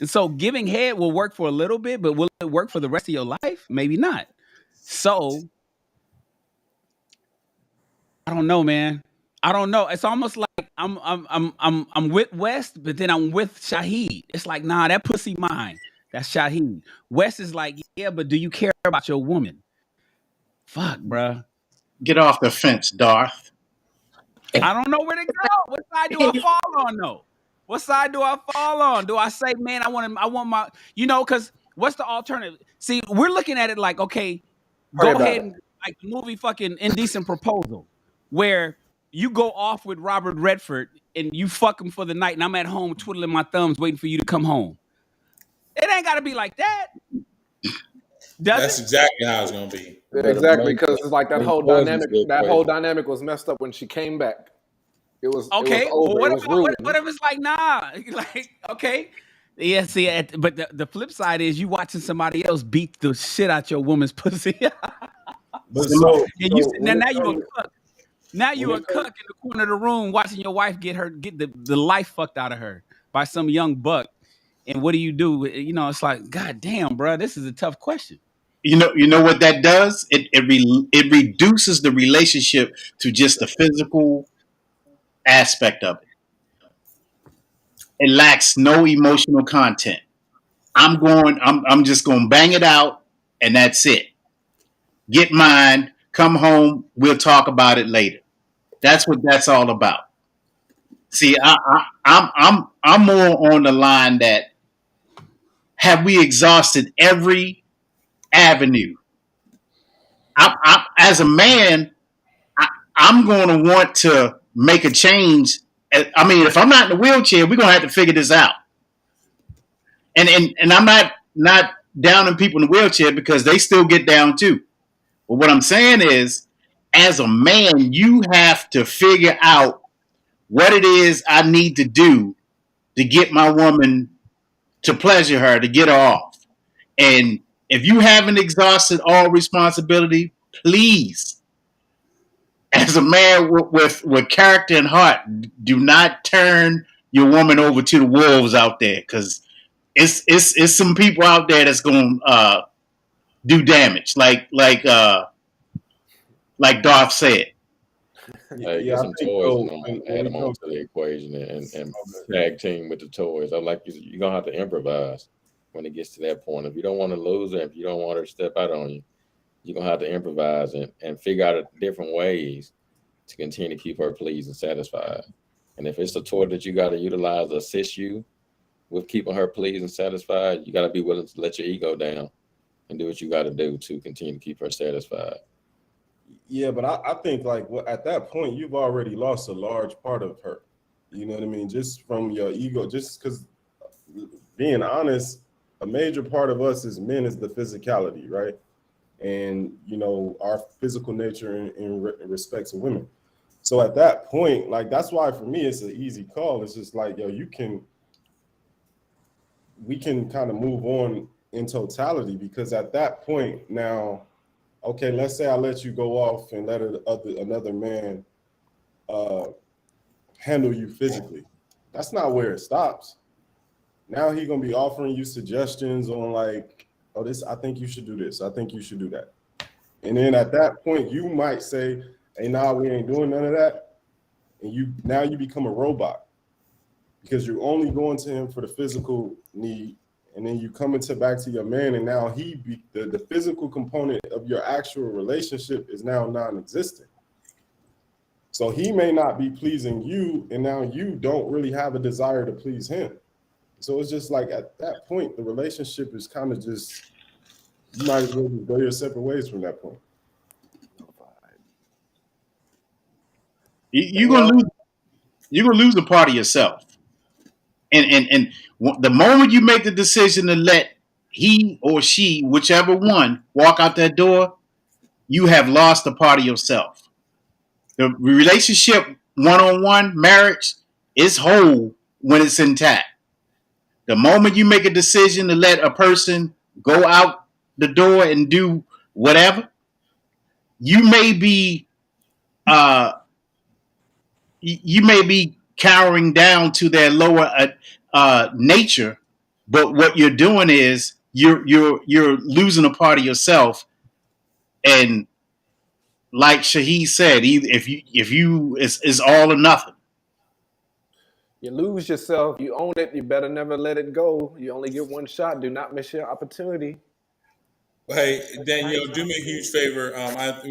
And so giving head will work for a little bit, but will it work for the rest of your life? Maybe not. So I don't know, man. I don't know. It's almost like I'm with West, but then I'm with Shaheed. It's like, nah, that pussy mine. That's Shaheed. West is like, yeah, but do you care about your woman? Fuck, bruh. Get off the fence, Darth. I don't know where to go. What side do I fall on, though? What side do I fall on? Do I say, man, I want my, because what's the alternative? See, we're looking at it like, okay, go ahead and like the movie fucking Indecent Proposal, where you go off with Robert Redford and you fuck him for the night, and I'm at home twiddling my thumbs waiting for you to come home. It ain't got to be like that. That's exactly how it's gonna be. Exactly, because it's like that whole dynamic was messed up when she came back. It was okay. It was over. What if it's like, nah, like, okay, Yeah, see, but the flip side is you watching somebody else beat the shit out your woman's pussy. But And you so now, when it now you a comes, cuck. Now you when a it cuck comes, in the corner of the room watching your wife get the life fucked out of her by some young buck. And what do? You know, it's like, God damn, bro, this is a tough question. You know what that does? It reduces the relationship to just the physical aspect of it. It lacks no emotional content. I'm just going to bang it out, and that's it. Get mine. Come home. We'll talk about it later. That's what that's all about. See, I'm more on the line that have we exhausted every avenue? As a man, I, I'm going to want to make a change. I mean, if I'm not in the wheelchair, we're going to have to figure this out. And I'm not downing people in the wheelchair because they still get down too. But what I'm saying is, as a man, you have to figure out what it is I need to do to get my woman to pleasure her, to get her off. And if you haven't exhausted all responsibility, please, as a man with character and heart, do not turn your woman over to the wolves out there, because it's some people out there that's going to do damage, like Darth said. Hey, yeah, get I some think toys though, and when add it them comes onto the equation and to, tag team with the toys. I'm like, you're gonna have to improvise when it gets to that point. If you don't want to lose her, if you don't want her to step out on you, you're gonna have to improvise and figure out different ways to continue to keep her pleased and satisfied. And if it's a toy that you got to utilize to assist you with keeping her pleased and satisfied, you got to be willing to let your ego down and do what you got to do to continue to keep her satisfied. yeah, but I think like at that point you've already lost a large part of her. You know what I mean? Just from your ego, just because being honest, a major part of us as men is the physicality, right? And you know our physical nature in respect to women. So at that point, like that's why for me it's an easy call. It's just like, yo, we can kind of move on in totality, because at that point now, okay, let's say I let you go off and let another man handle you physically. That's not where it stops. Now he's gonna be offering you suggestions on like, oh, this, I think you should do this. I think you should do that. And then at that point, you might say, hey, nah, we ain't doing none of that. And you become a robot, because you're only going to him for the physical need. And then you come back to your man, and now the physical component of your actual relationship is now non-existent. So he may not be pleasing you, and now you don't really have a desire to please him. So it's just like at that point, the relationship is kind of just, you might as well just go your separate ways from that point. You're gonna lose a part of yourself. And the moment you make the decision to let he or she, whichever one, walk out that door, you have lost a part of yourself. The relationship, one-on-one marriage, is whole when it's intact. The moment you make a decision to let a person go out the door and do whatever, you may be cowering down to their lower nature, but what you're doing is you're losing a part of yourself. And like Shahid said, if you it's all or nothing. You lose yourself. You own it. You better never let it go. You only get one shot. Do not miss your opportunity. Hey, Danielle, do me a huge favor.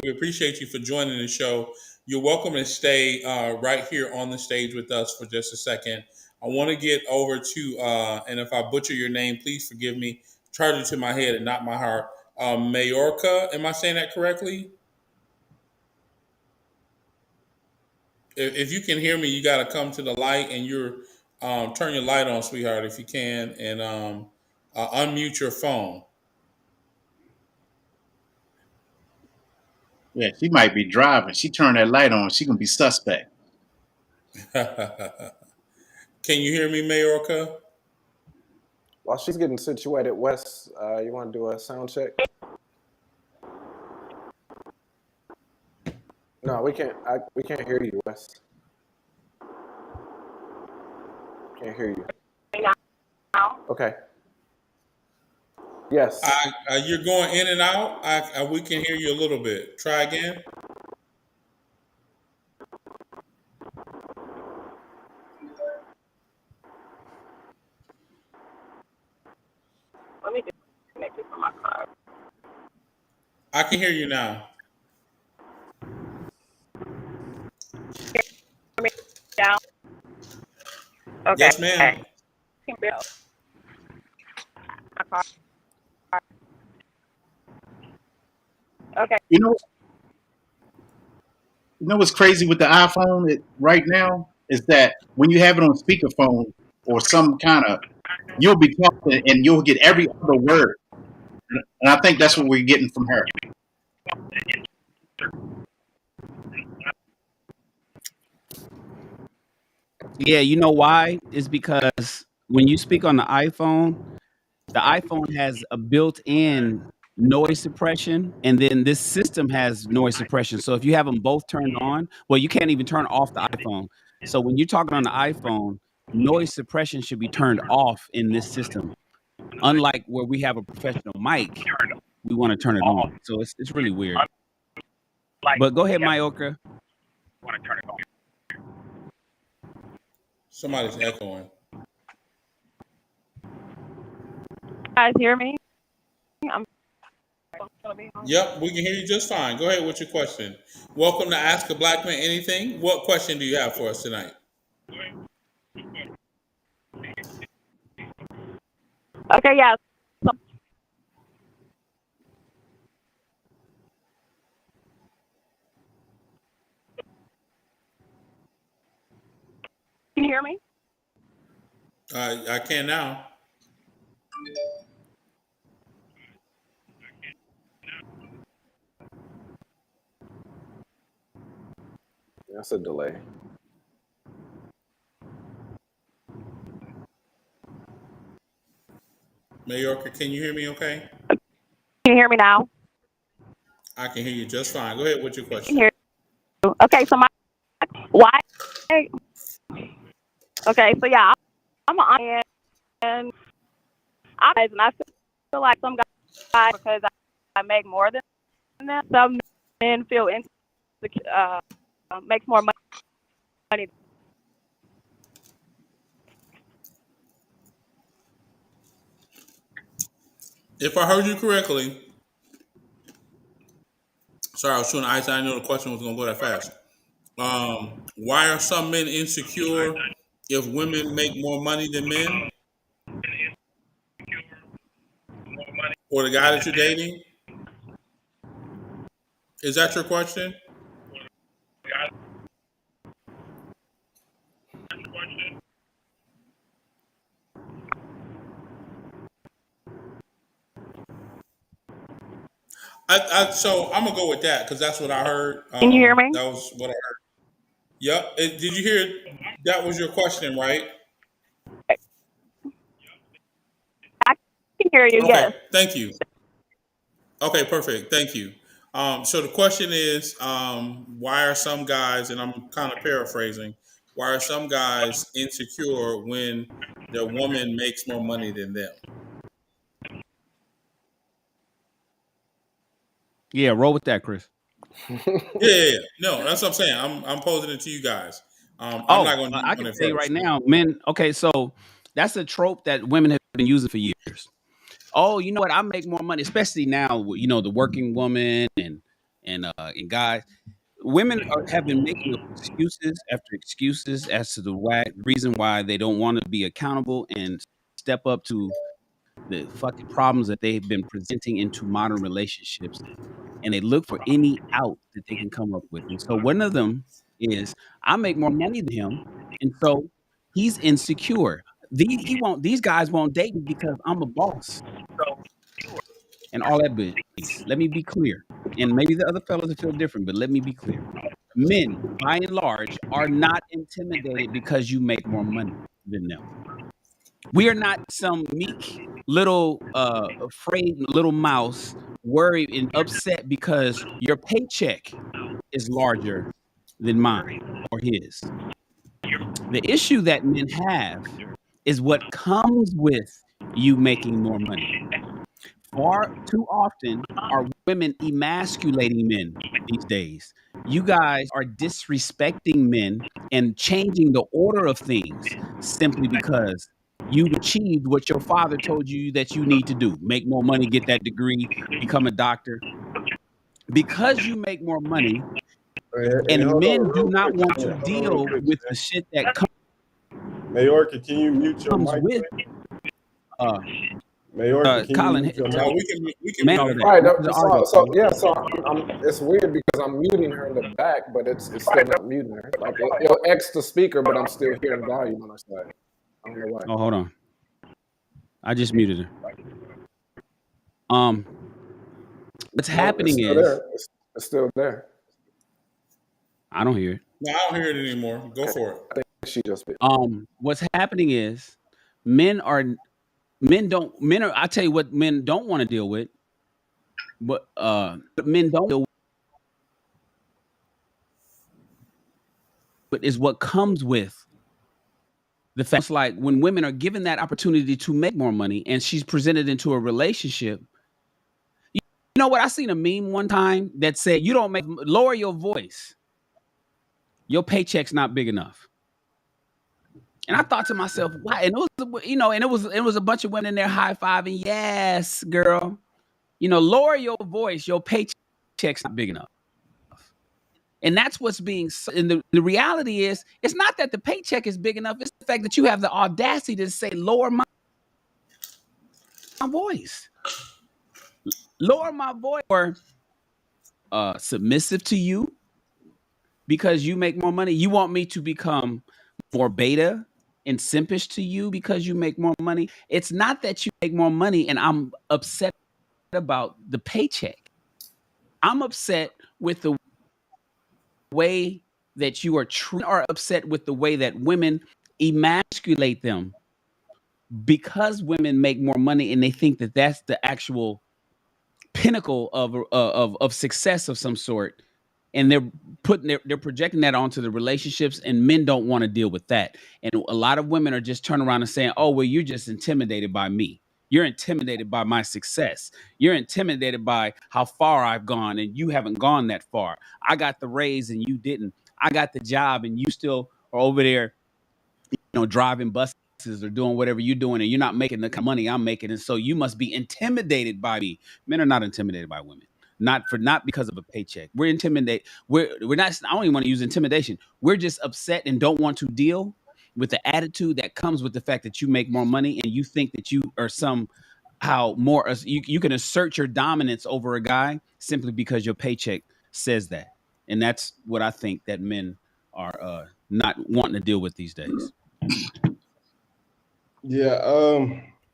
We appreciate you for joining the show. You're welcome to stay right here on the stage with us for just a second. I want to get over to, and if I butcher your name, please forgive me. Charge it to my head and not my heart. Majorca, am I saying that correctly? If you can hear me, you got to come to the light, and turn your light on, sweetheart, if you can, and unmute your phone. Yeah, she might be driving. She turned that light on. She gonna be suspect. Can you hear me, Majorca? While she's getting situated, Wes, you want to do a sound check? No, we can't. We can't hear you, Wes. Can't hear you. Okay. Yes. You're going in and out. We can hear you a little bit. Try again. Let me disconnect it from my car. I can hear you now. Hear me now? Okay. Yes, ma'am. My car. Okay. You know what's crazy with the iPhone right now is that when you have it on speakerphone or some kind of, you'll be talking and you'll get every other word, and I think that's what we're getting from her. Yeah, you know why? It's because when you speak on the iPhone has a built-in noise suppression, and then this system has noise suppression. So if you have them both turned on, well, you can't even turn off the iPhone. So when you're talking on the iPhone, noise suppression should be turned off in this system. Unlike where we have a professional mic, we want to turn it on. So it's really weird. But go ahead, Myoka. Somebody's echoing. Guys hear me? Yep, we can hear you just fine. Go ahead with your question. Welcome to Ask a Black Man Anything. What question do you have for us tonight? Okay, yeah. Can you hear me? I can now. That's a delay. Mayorka, can you hear me okay? Can you hear me now? I can hear you just fine. Go ahead with your Can question. hear you. Okay, so why? Okay, so yeah, I'm an and I feel like some guys because I make more than them. Some men feel insecure, makes more money. If I heard you correctly, sorry, I was shooting ice. I didn't know the question was going to go that fast. Why are some men insecure if women make more money than men? Or the guy that you're dating? Is that your question? So I'm gonna go with that because that's what I heard. Can you hear me? That was what I heard. Yep. Did you hear? That was your question, right? I can hear you. Okay. Yes. Thank you. Okay. Perfect. Thank you. So the question is, why are some guys, and I'm kind of paraphrasing, why are some guys insecure when their woman makes more money than them? Yeah, roll with that, Chris. Yeah. No, that's what I'm saying. I'm posing it to you guys. I'm not going to I do can it tell you right first. now, men. Okay, so that's a trope that women have been using for years. Oh, you know what? I make more money, especially now. You know, the working woman and guys. Women have been making up excuses after excuses as to the reason why they don't want to be accountable and step up to the fucking problems that they've been presenting into modern relationships, and they look for any out that they can come up with. And so one of them is I make more money than him, and so he's insecure. These guys won't date me because I'm a boss and all that business. Let me be clear. And maybe the other fellas will feel different, but let me be clear. Men, by and large, are not intimidated because you make more money than them. We are not some meek little afraid little mouse worried and upset because your paycheck is larger than mine or his. The issue that men have is what comes with you making more money. Far too often are women emasculating men these days. You guys are disrespecting men and changing the order of things simply because you've achieved what your father told you that you need to do. Make more money, get that degree, become a doctor. Because you make more money Hey, and hold on men do real not quick. want to Hold on real deal quick, with the Shan. shit that Mayorka, can you mute your comes mic? with uh Mayorka, can you Colin, mute your No, mic? we can man, mute all of her. that. Right. This is an audio thing. So it's weird because I'm muting her in the back, but it's still not muting her. Like it'll X the speaker, but I'm still hearing volume on her side. I don't know why. Oh, hold on. I just muted her. What's No, it's happening still is there. It's still there. I don't hear it. No, I don't hear it anymore. Go for it. I think she just. What's happening is men are I tell you what men don't want to deal with, but men don't deal with is what comes with the fact. It's like when women are given that opportunity to make more money and she's presented into a relationship. You know what? I seen a meme one time that said, "You don't lower your voice. Your paycheck's not big enough." And I thought to myself, why? And it was, and it was a bunch of women in there high fiving. Yes, girl. Lower your voice. Your paycheck's not big enough. And that's what's being. And the reality is, it's not that the paycheck is big enough. It's the fact that you have the audacity to say, lower my voice. Lower my voice. Or submissive to you because you make more money. You want me to become more beta and simpish to you because you make more money. It's not that you make more money and I'm upset about the paycheck. I'm upset with the way that you are upset with the way that women emasculate them because women make more money and they think that that's the actual pinnacle of success of some sort, and they're projecting that onto the relationships, and men don't want to deal with that. And a lot of women are just turning around and saying, oh well, you're just intimidated by me, you're intimidated by my success, you're intimidated by how far I've gone and you haven't gone that far. I got the raise and you didn't. I got the job and you still are over there driving buses or doing whatever you're doing, and you're not making the kind of money I'm making, and so you must be intimidated by me. Men are not intimidated by women, not because of a paycheck. We're intimidated. We're not. I don't even want to use intimidation. We're just upset and don't want to deal with the attitude that comes with the fact that you make more money and you think that you are somehow more. You can assert your dominance over a guy simply because your paycheck says that, and that's what I think that men are not wanting to deal with these days. Yeah,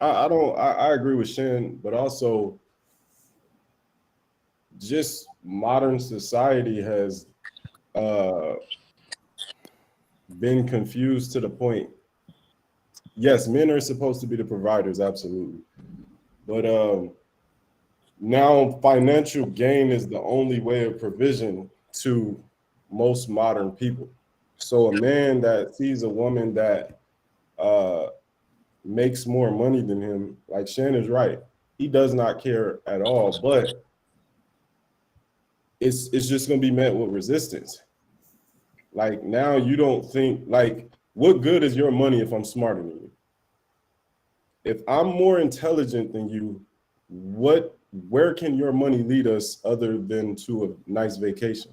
I don't. I agree with Shan, but also just modern society has been confused to the point. Yes, men are supposed to be the providers, absolutely, but now financial gain is the only way of provision to most modern people. So a man that sees a woman that makes more money than him, like Shannon's right, he does not care at all. But it's just gonna be met with resistance. Like now you don't think, like, what good is your money if I'm smarter than you? If I'm more intelligent than you, where can your money lead us other than to a nice vacation?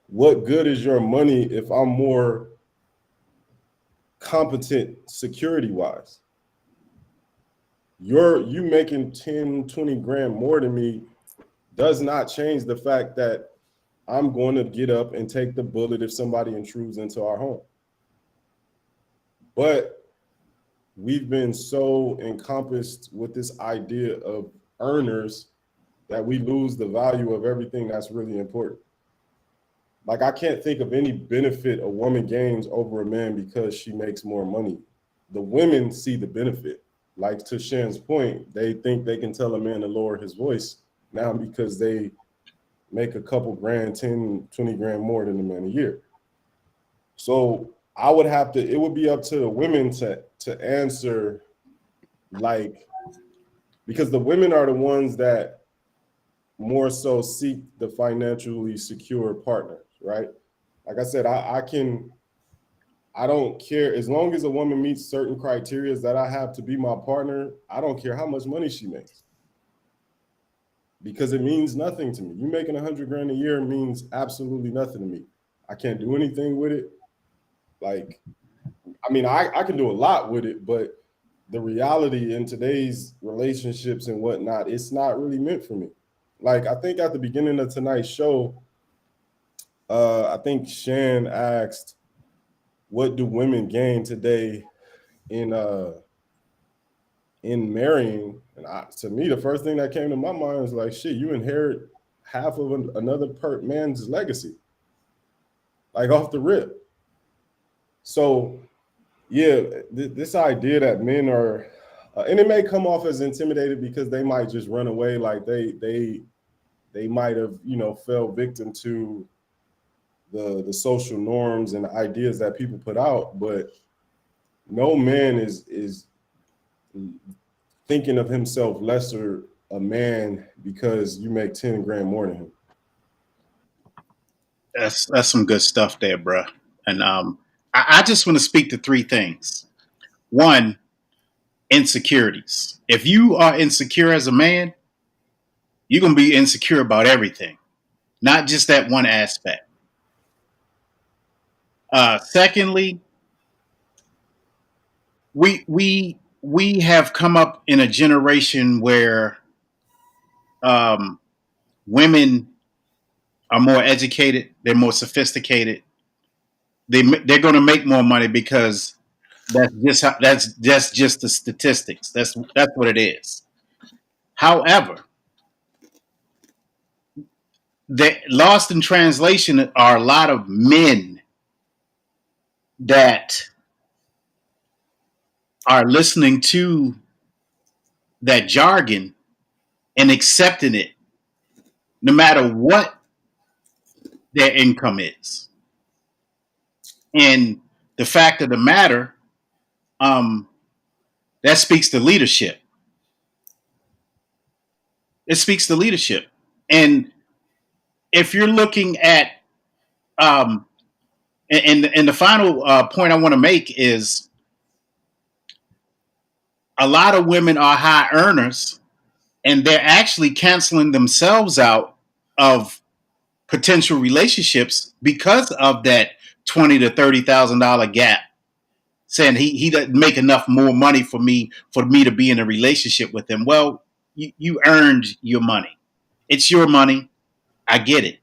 What good is your money if I'm more competent security wise? You making 10, 20 grand more than me does not change the fact that I'm going to get up and take the bullet if somebody intrudes into our home. But we've been so encompassed with this idea of earners that we lose the value of everything that's really important. Like, I can't think of any benefit a woman gains over a man because she makes more money. the women see the benefit. Like to Shan's point, they think they can tell a man to lower his voice now because they make a couple grand, 10, 20 grand more than the man a year. So I would have to, it would be up to the women to answer, like, because the women are the ones that more so seek the financially secure partners, right? Like I said, I don't care, as long as a woman meets certain criteria that I have to be my partner, I don't care how much money she makes. Because it means nothing to me. You making 100 grand a year means absolutely nothing to me. I can't do anything with it. Like, I mean, I can do a lot with it, but the reality in today's relationships and whatnot, it's not really meant for me. Like, I think at the beginning of tonight's show, I think Shan asked, what do women gain today in marrying? And to me, the first thing that came to my mind was like, shit, you inherit half of another man's legacy, like off the rip. So yeah, this idea that men are, and it may come off as intimidated because they might just run away, like they might have, fell victim to the social norms and ideas that people put out, but no man is thinking of himself lesser a man because you make 10 grand more than him. That's some good stuff there, bro. And I just want to speak to three things. One, insecurities. If you are insecure as a man, you're gonna be insecure about everything, not just that one aspect. Secondly, we have come up in a generation where women are more educated, they're more sophisticated, they're going to make more money because that's just the statistics. That's what it is. However, the lost in translation are a lot of men that are listening to that jargon and accepting it no matter what their income is. And the fact of the matter, that speaks to leadership. It speaks to leadership. And if you're looking at, and the final point I want to make is a lot of women are high earners and they're actually canceling themselves out of potential relationships because of that $20,000 to $30,000 gap, saying he doesn't make enough more money for me to be in a relationship with him. Well, you earned your money. It's your money. I get it.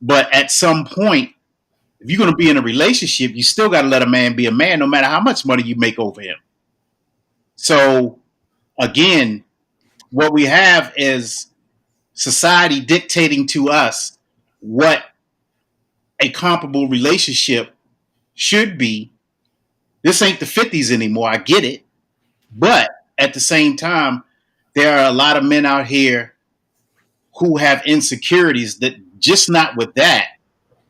But at some point, if you're going to be in a relationship, you still got to let a man be a man, no matter how much money you make over him. So again, what we have is society dictating to us what a comparable relationship should be. This ain't the 50s anymore. I get it. But at the same time, there are a lot of men out here who have insecurities that just not with that,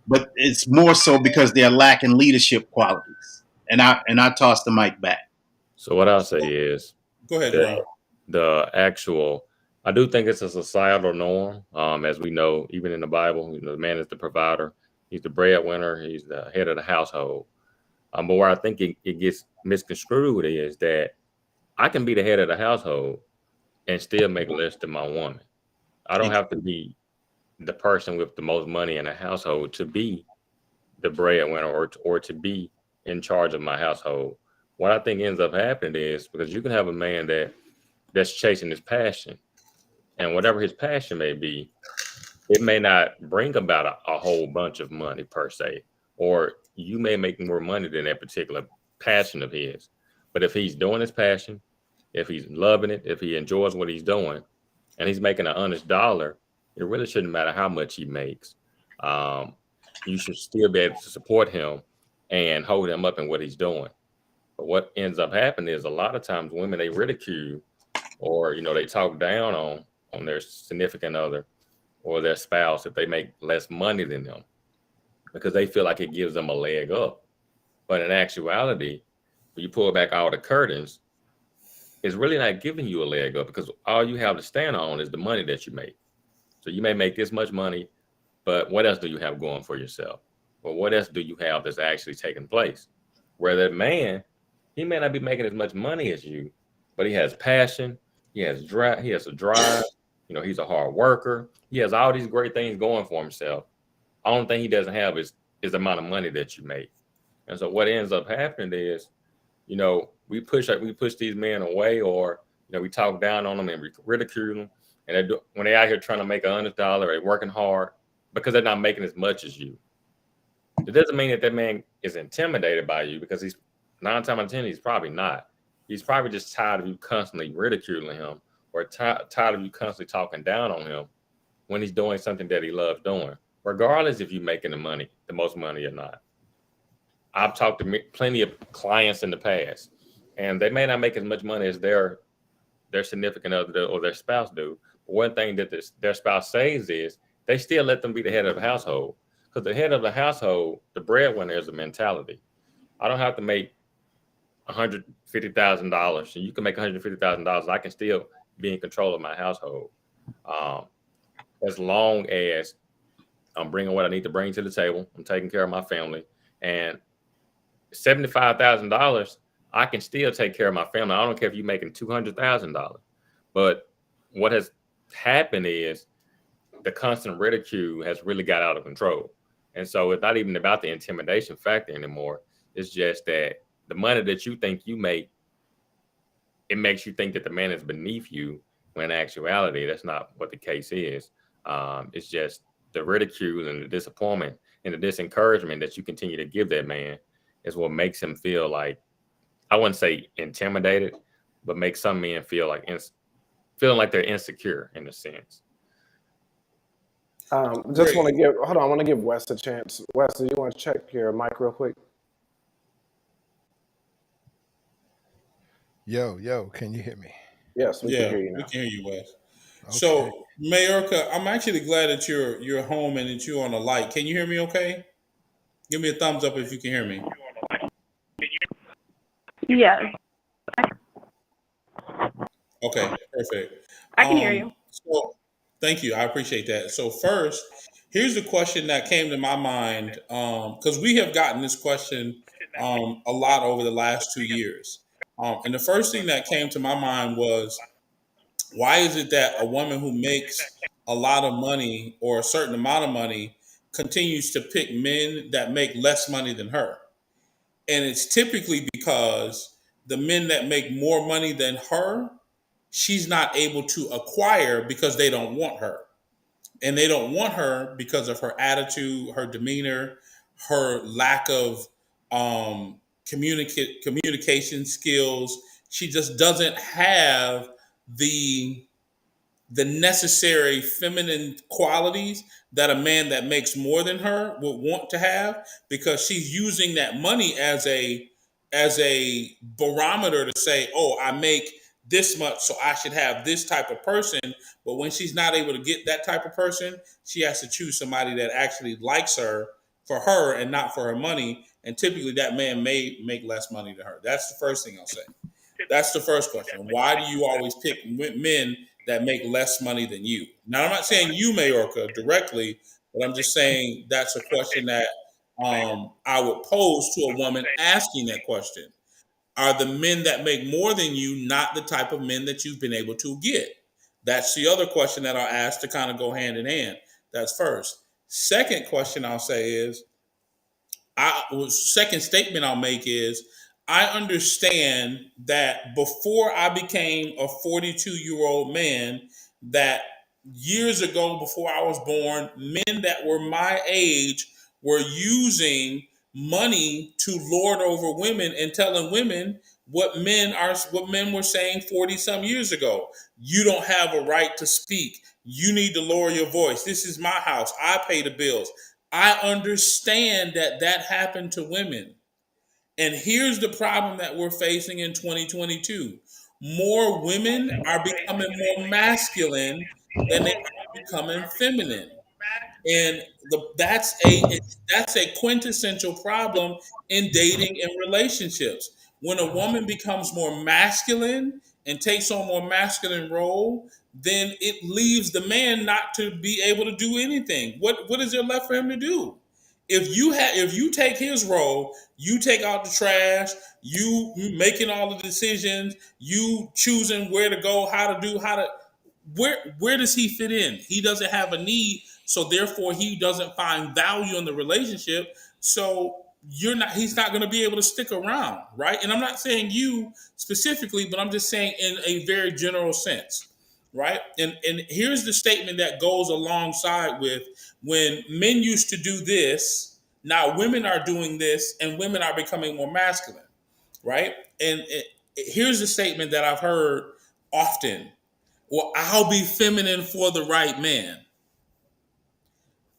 but it's more so because they're lacking leadership qualities. And I toss the mic back. So what I'll say is, Go ahead, Jerome. I do think it's a societal norm. As we know, even in the Bible, the man is the provider. He's the breadwinner. He's the head of the household. But where I think it gets misconstrued is that I can be the head of the household and still make less than my woman. I don't have to be the person with the most money in the household to be the breadwinner or to be in charge of my household. What I think ends up happening is, because you can have a man that's chasing his passion, and whatever his passion may be, it may not bring about a whole bunch of money per se, or you may make more money than that particular passion of his. But if he's doing his passion, if he's loving it, if he enjoys what he's doing, and he's making an honest dollar, it really shouldn't matter how much he makes. You should still be able to support him and hold him up in what he's doing. But what ends up happening is a lot of times women, they ridicule or they talk down on their significant other or their spouse if they make less money than them because they feel like it gives them a leg up. But in actuality, when you pull back all the curtains, it's really not giving you a leg up because all you have to stand on is the money that you make. So you may make this much money, but what else do you have going for yourself? Well, what else do you have that's actually taking place? Where that man, he may not be making as much money as you, but he has passion, he has a drive, he's a hard worker. He has all these great things going for himself. Only thing he doesn't have is the amount of money that you make. And so what ends up happening is, we push these men away, or we talk down on them and ridicule them. And when they're out here trying to make $100, they're working hard because they're not making as much as you. It doesn't mean that man is intimidated by you, because he's 9 times out of 10, he's probably not. He's probably just tired of you constantly ridiculing him, or tired of you constantly talking down on him when he's doing something that he loves doing, regardless if you're making the most money or not. I've talked to plenty of clients in the past, and they may not make as much money as their significant other or their spouse do. But one thing that their spouse says is they still let them be the head of the household, because the head of the household, the breadwinner, is a mentality. I don't have to make $150,000, and you can make $150,000. I can still be in control of my household, as long as I'm bringing what I need to bring to the table. I'm taking care of my family, and $75,000, I can still take care of my family. I don't care if you're making $200,000. But what has happened is the constant ridicule has really got out of control. And so it's not even about the intimidation factor anymore. It's just that the money that you think you make, it makes you think that the man is beneath you, when in actuality, that's not what the case is. It's just the ridicule and the disappointment and the disencouragement that you continue to give that man is what makes him feel like, I wouldn't say intimidated, but makes some men feel like feeling like they're insecure in a sense. I want to give Wes a chance. Wes, do you want to check your mic real quick? Yo, can you hear me? Yes, we can hear you now. We can hear you, Wes. Okay. So, Mayurka, I'm actually glad that you're home and that you're on the light. Can you hear me okay? Give me a thumbs up if you can hear me. Yes, Okay, perfect. I can hear you. So, thank you. I appreciate that. So first, here's the question that came to my mind, because we have gotten this question a lot over the last 2 years. And the first thing that came to my mind was, why is it that a woman who makes a lot of money or a certain amount of money continues to pick men that make less money than her? And it's typically because the men that make more money than her, she's not able to acquire because they don't want her. And they don't want her because of her attitude, her demeanor, her lack of communication skills. She just doesn't have the necessary feminine qualities that a man that makes more than her would want to have, because she's using that money as a barometer to say, oh, I make this much, so I should have this type of person. But when she's not able to get that type of person, she has to choose somebody that actually likes her for her and not for her money. And typically that man may make less money than her. That's the first thing I'll say. That's the first question. Why do you always pick men that make less money than you? Now, I'm not saying you, Mayorka, directly, but I'm just saying that's a question that I would pose to a woman asking that question. Are the men that make more than you not the type of men that you've been able to get? That's the other question that I'll ask to kind of go hand in hand. That's first. Second question I'll say is, second statement I'll make is, I understand that before I became a 42-year-old man, that years ago, before I was born, men that were my age were using money to lord over women and telling women what men were saying 40 some years ago. You don't have a right to speak. You need to lower your voice. This is my house. I pay the bills. I understand that happened to women. And here's the problem that we're facing in 2022. More women are becoming more masculine than they are becoming feminine. And that's a quintessential problem in dating and relationships. When a woman becomes more masculine and takes on more masculine role, then it leaves the man not to be able to do anything. What is there left for him to do? If you take his role, you take out the trash, you making all the decisions, you choosing where to go, how to where does he fit in? He doesn't have a need, so therefore he doesn't find value in the relationship. So he's not going to be able to stick around, right? And I'm not saying you specifically, but I'm just saying in a very general sense, right? And here's the statement that goes alongside with when men used to do this, now women are doing this and women are becoming more masculine, right? And here's the statement that I've heard often. Well, I'll be feminine for the right man.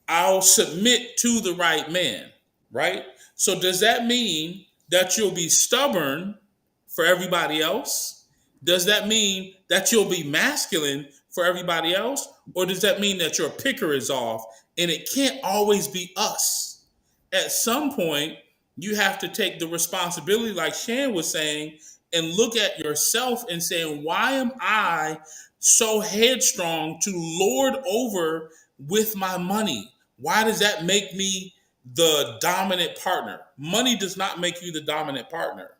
I'll submit to the right man, right? So does that mean that you'll be stubborn for everybody else? Does that mean that you'll be masculine for everybody else? Or does that mean that your picker is off and it can't always be us? At some point, you have to take the responsibility, like Shan was saying, and look at yourself and saying, why am I so headstrong to lord over with my money? Why does that make me the dominant partner? Money does not make you the dominant partner.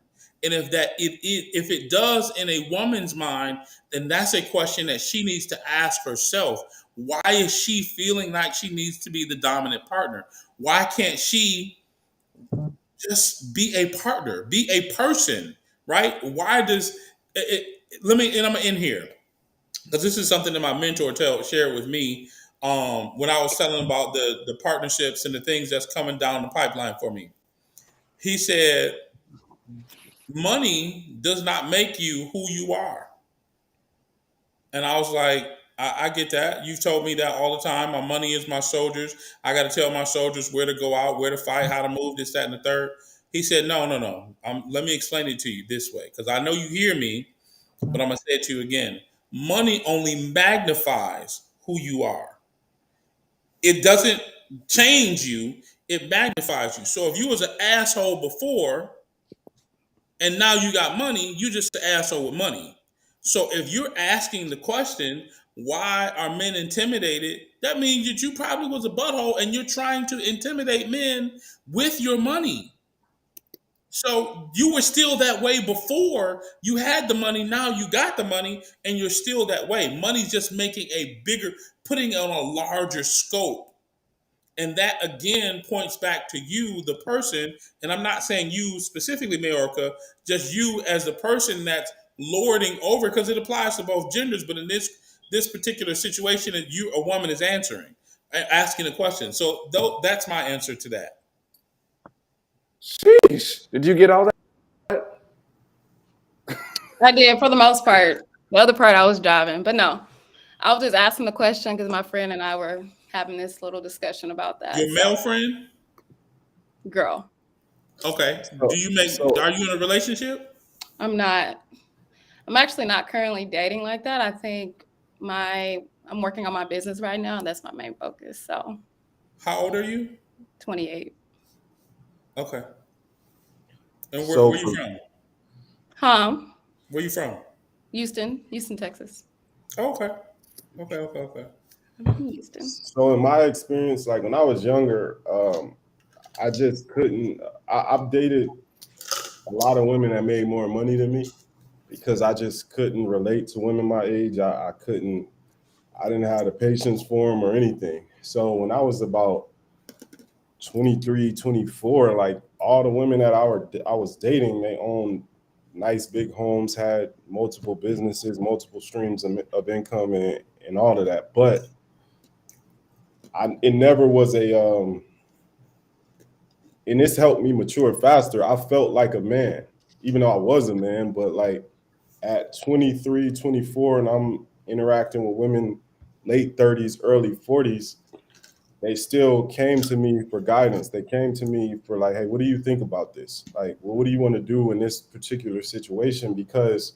And if it does in a woman's mind, then that's a question that she needs to ask herself. Why is she feeling like she needs to be the dominant partner? Why can't she just be a partner, be a person, right? Why does let me, and I'm in here because this is something that my mentor shared with me when I was telling about the partnerships and the things that's coming down the pipeline for me. He said, money does not make you who you are. And I was like, I get that. You've told me that all the time. My money is my soldiers. I got to tell my soldiers where to go out, where to fight, how to move, this, that, and the third. He said, no. Let me explain it to you this way, because I know you hear me, but I'm going to say it to you again. Money only magnifies who you are. It doesn't change you. It magnifies you. So if you was an asshole before and now you got money, you just an asshole with money. So if you're asking the question, why are men intimidated? That means that you probably was a butthole and you're trying to intimidate men with your money. So you were still that way before you had the money. Now you got the money and you're still that way. Money's just making putting it on a larger scope. And that again points back to you, the person. And I'm not saying you specifically, Mayorka, just you as the person that's lording over, because it applies to both genders. But in this particular situation, a woman is asking a question. So that's my answer to that. Sheesh. Did you get all that? I did for the most part. The other part I was driving, but no, I was just asking the question because my friend and I were having this little discussion about that. Your male friend? Girl. Okay. Are you in a relationship? I'm not. I'm actually not currently dating like that. I think I'm working on my business right now. That's my main focus. So. How old are you? 28. Okay. And where are you from? Huh? Where you from? Houston, Texas. Okay. Houston. So in my experience, like when I was younger, I just couldn't. I've dated a lot of women that made more money than me because I just couldn't relate to women my age. I didn't have the patience for them or anything. So when I was about 23, 24, like all the women that I was dating, they owned nice big homes, had multiple businesses, multiple streams of income and all of that. But it never was and this helped me mature faster. I felt like a man, even though I was a man, but like at 23, 24, and I'm interacting with women late 30s, early 40s, they still came to me for guidance. They came to me for like, hey, what do you think about this? Like, well, what do you want to do in this particular situation? Because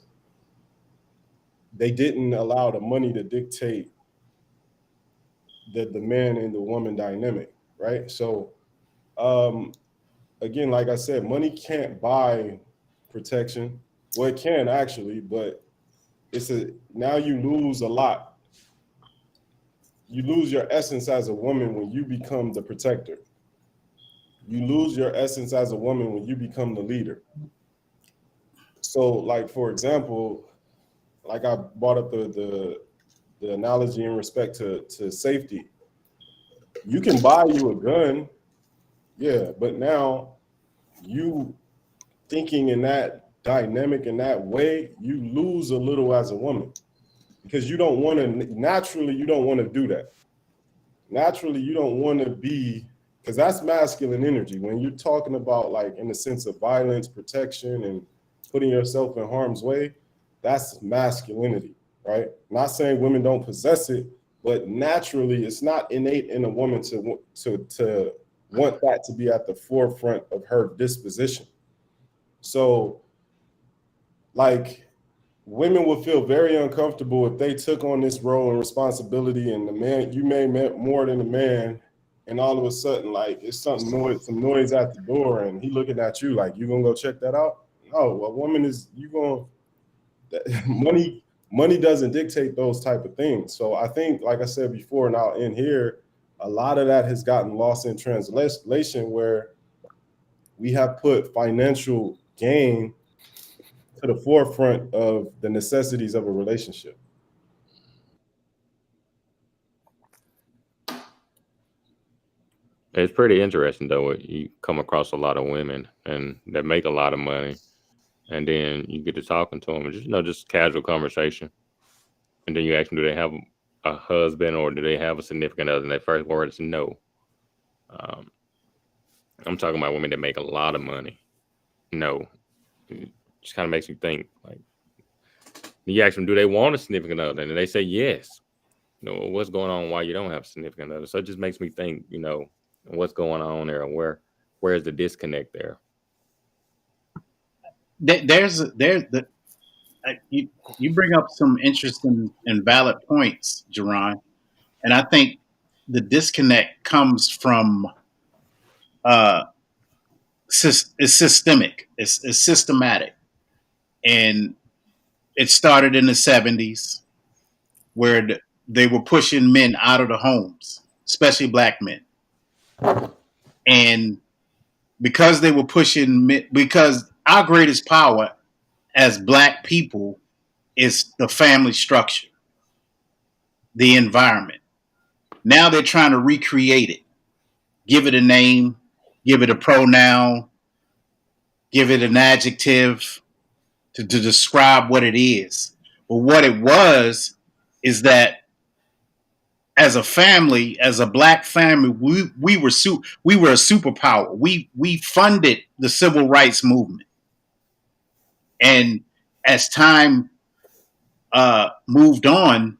they didn't allow the money to dictate the man and the woman dynamic, right? So again, like I said, money can't buy protection. Well, it can actually, but now you lose a lot. You lose your essence as a woman when you become the protector. You lose your essence as a woman when you become the leader. So, like for example, like I brought up the analogy in respect to safety. You can buy you a gun, yeah, but now you thinking in that dynamic in that way, you lose a little as a woman because you don't want to naturally you don't want to do that. Naturally, you don't want to be, because that's masculine energy. When you're talking about like in the sense of violence, protection, and putting yourself in harm's way, that's masculinity, right? Not saying women don't possess it, but naturally, it's not innate in a woman to want that to be at the forefront of her disposition. So, like, women would feel very uncomfortable if they took on this role and responsibility, and the man, you may met more than a man, and all of a sudden, like, it's some noise at the door, and he looking at you like, you gonna go check that out? No, a woman is, money doesn't dictate those type of things. So I think, like I said before, and I'll end here, a lot of that has gotten lost in translation, where we have put financial gain to the forefront of the necessities of a relationship. It's pretty interesting though. You come across a lot of women and that make a lot of money, and then you get to talking to them, and just casual conversation, and then you ask them, do they have a husband or do they have a significant other? And their first word is no. I'm talking about women that make a lot of money. No, it just kind of makes you think. Like, you ask them, do they want a significant other? And they say yes. What's going on? Why you don't have a significant other? So it just makes me think. What's going on there? Where's the disconnect there? You bring up some interesting and valid points, Jerron, and I think the disconnect comes from it's systemic, it's systematic, and it started in the 70s where they were pushing men out of the homes, especially black men, and because they were pushing men, because our greatest power as black people is the family structure, the environment. Now they're trying to recreate it, give it a name, give it a pronoun, give it an adjective to describe what it is. But what it was is that as a family, as a black family, we were a superpower. We funded the civil rights movement, and as time moved on,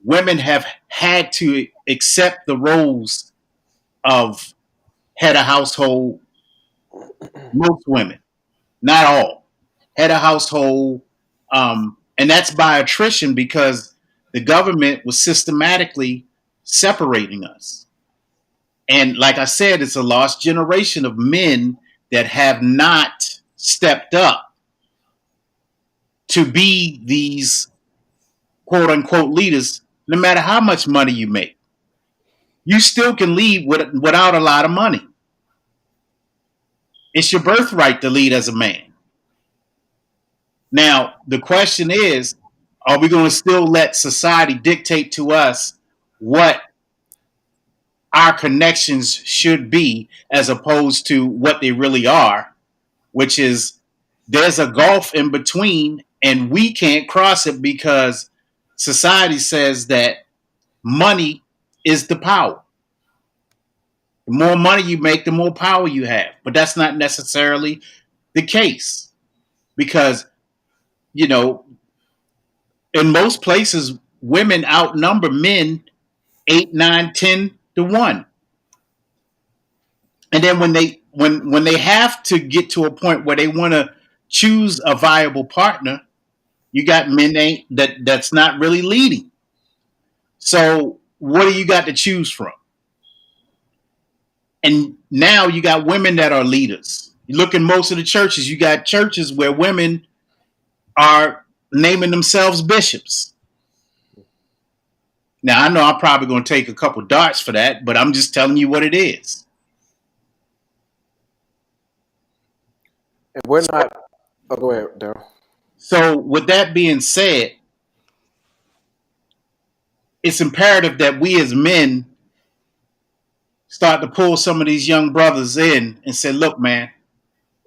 women have had to accept the roles of head of household. Most women, not all, head of household, and that's by attrition because the government was systematically separating us. And like I said, it's a lost generation of men that have not stepped up to be these quote unquote leaders. No matter how much money you make, you still can lead without a lot of money. It's your birthright to lead as a man. Now, the question is, are we going to still let society dictate to us what our connections should be as opposed to what they really are, which is there's a gulf in between and we can't cross it because society says that money is the power. The more money you make, the more power you have. But that's not necessarily the case because, in most places, women outnumber men 8, 9, 10 the one. And then when they have to get to a point where they want to choose a viable partner, you got men that's not really leading. So what do you got to choose from? And now you got women that are leaders. You look in most of the churches, you got churches where women are naming themselves bishops. Now I know I'm probably going to take a couple darts for that, but I'm just telling you what it is. And we're not. Oh, go ahead, Daryl. So with that being said, it's imperative that we as men start to pull some of these young brothers in and say, look, man,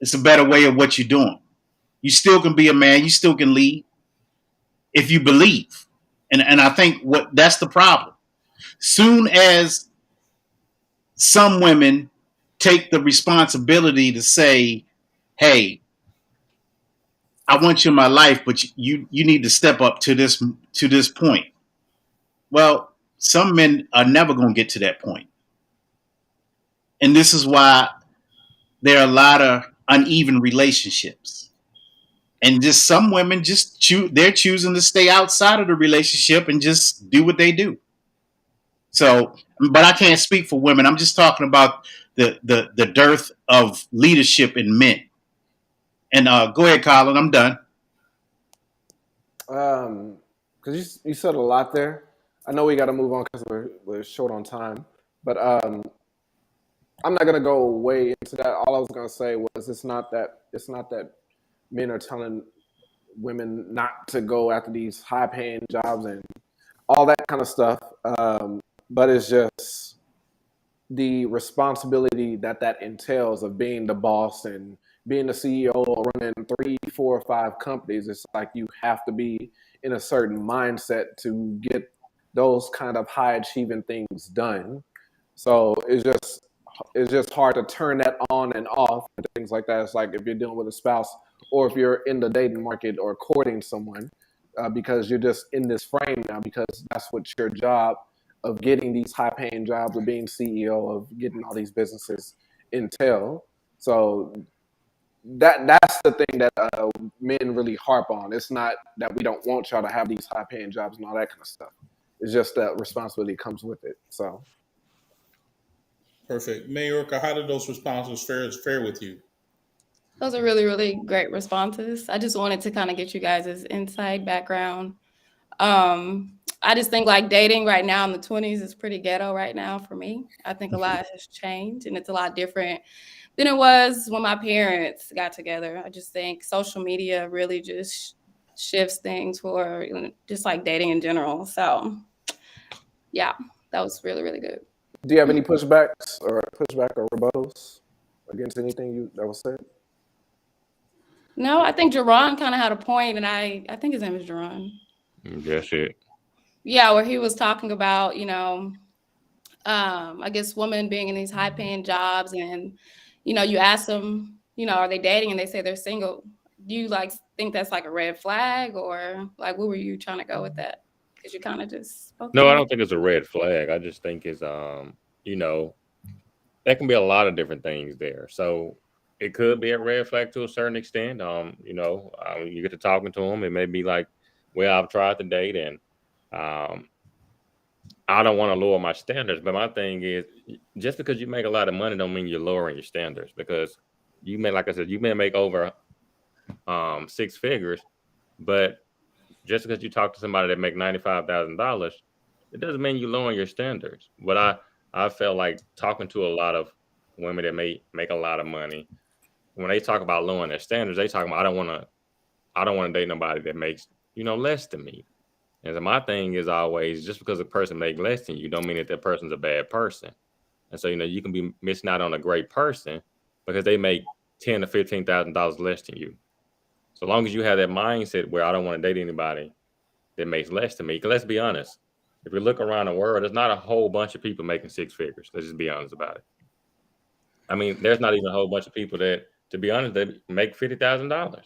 it's a better way of what you're doing. You still can be a man. You still can lead if you believe. And I think that's the problem. Soon as some women take the responsibility to say, hey, I want you in my life, but you need to step up to this point. Well, some men are never going to get to that point. And this is why there are a lot of uneven relationships. And just some women they're choosing to stay outside of the relationship and just do what they do. So, but I can't speak for women. I'm just talking about the dearth of leadership in men. And go ahead, Colin. I'm done. Because you said a lot there. I know we got to move on because we're short on time. But I'm not gonna go way into that. All I was gonna say was it's not that men are telling women not to go after these high paying jobs and all that kind of stuff. But it's just the responsibility that entails of being the boss and being the CEO running 3, 4, or 5 companies. It's like you have to be in a certain mindset to get those kind of high achieving things done. So it's just hard to turn that on and off and things like that. It's like if you're dealing with a spouse or if you're in the dating market or courting someone, because you're just in this frame now because that's what your job of getting these high paying jobs, of being CEO, of getting all these businesses entail. So that's the thing that men really harp on. It's not that we don't want y'all to have these high paying jobs and all that kind of stuff. It's just that responsibility comes with it. So Perfect. Mayorka, how did those responses fare with you? Those are really, really great responses. I just wanted to kind of get you guys' inside background. I just think like dating right now in the 20s is pretty ghetto right now for me. I think a lot has changed and it's a lot different than it was when my parents got together. I just think social media really just shifts things for just like dating in general. So yeah, that was really, really good. do you have any pushback or rebuttals against anything that was said? No, I think Jerron kind of had a point, and I think his name is Jerron. That's it. Yeah, where he was talking about, I guess women being in these high paying jobs and, you ask them, are they dating? And they say they're single. Do you like think that's like a red flag or like, where were you trying to go with that? Because you kind of just spoke. No, I don't think it's a red flag. I just think it's, that can be a lot of different things there. So it could be a red flag to a certain extent. You get to talking to them, it may be like, well, I've tried to date and I don't want to lower my standards. But my thing is, just because you make a lot of money don't mean you're lowering your standards, because you may, like I said, you may make over 6 figures, but just because you talk to somebody that make $95,000, it doesn't mean you lowering your standards. But I felt like talking to a lot of women that may make a lot of money, when they talk about lowering their standards, they talk about I don't want to date nobody that makes less than me. And so my thing is always, just because a person makes less than you don't mean that person's a bad person. And so you can be missing out on a great person because they make $10,000 to $15,000 less than you. So long as you have that mindset where I don't want to date anybody that makes less than me. Because let's be honest, if you look around the world, there's not a whole bunch of people making 6 figures. Let's just be honest about it. I mean, there's not even a whole bunch of people that, to be honest, they make $50,000.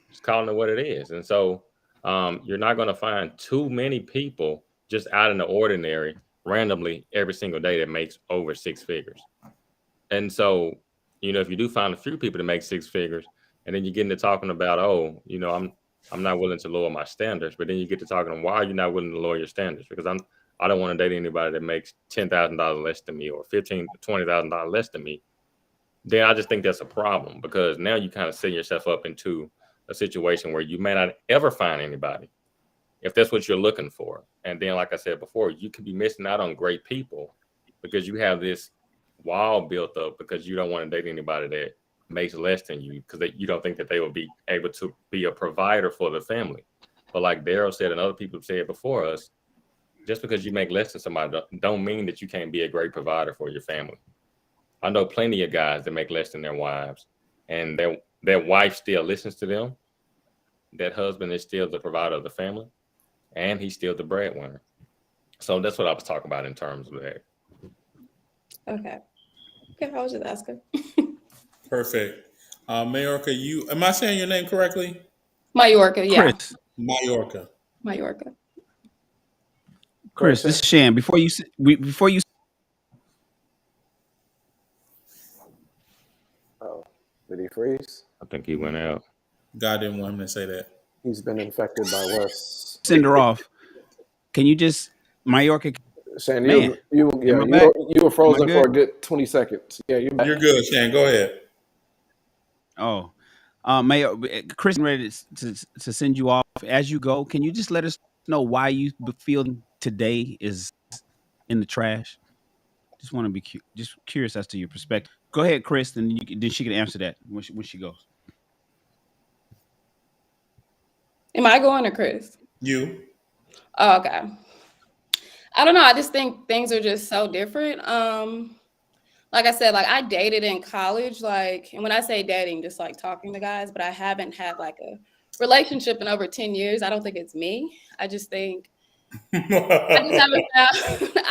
Just calling it what it is. And so you're not going to find too many people just out in the ordinary randomly every single day that makes over 6 figures. And so, if you do find a few people that make 6 figures, and then you get into talking about, I'm not willing to lower my standards, but then you get to talking, why are you not willing to lower your standards? Because I don't want to date anybody that makes $10,000 less than me or $15,000 to $20,000 less than me. Then I just think that's a problem, because now you kind of set yourself up into a situation where you may not ever find anybody if that's what you're looking for. And then, like I said before, you could be missing out on great people because you have this wall built up because you don't want to date anybody that makes less than you, because you don't think that they will be able to be a provider for the family. But like Daryl said, and other people have said before us, just because you make less than somebody don't mean that you can't be a great provider for your family. I know plenty of guys that make less than their wives, and their wife still listens to them. That husband is still the provider of the family, and he's still the breadwinner. So that's what I was talking about in terms of that. Okay, I was just asking. Perfect. Majorca, am I saying your name correctly? Majorca, yeah. Majorca. Chris, this is Shan. Before you. Oh, did he freeze? I think he went out. God didn't want him to say that. He's been infected by Wes. Send her off. Can you just Majorca? Shan, you were frozen for a good 20 seconds. Yeah, you're back. You're good, Shan. Go ahead. Oh, Chris, ready to send you off as you go. Can you just let us know why you feel today is in the trash? Just want to be just curious as to your perspective. Go ahead, Chris, then she can answer that when she goes. Am I going or Chris? You. Oh, okay. I don't know. I just think things are just so different. Like I said, like I dated in college, and when I say dating, just like talking to guys, but I haven't had like a relationship in over 10 years. I don't think it's me. I just think I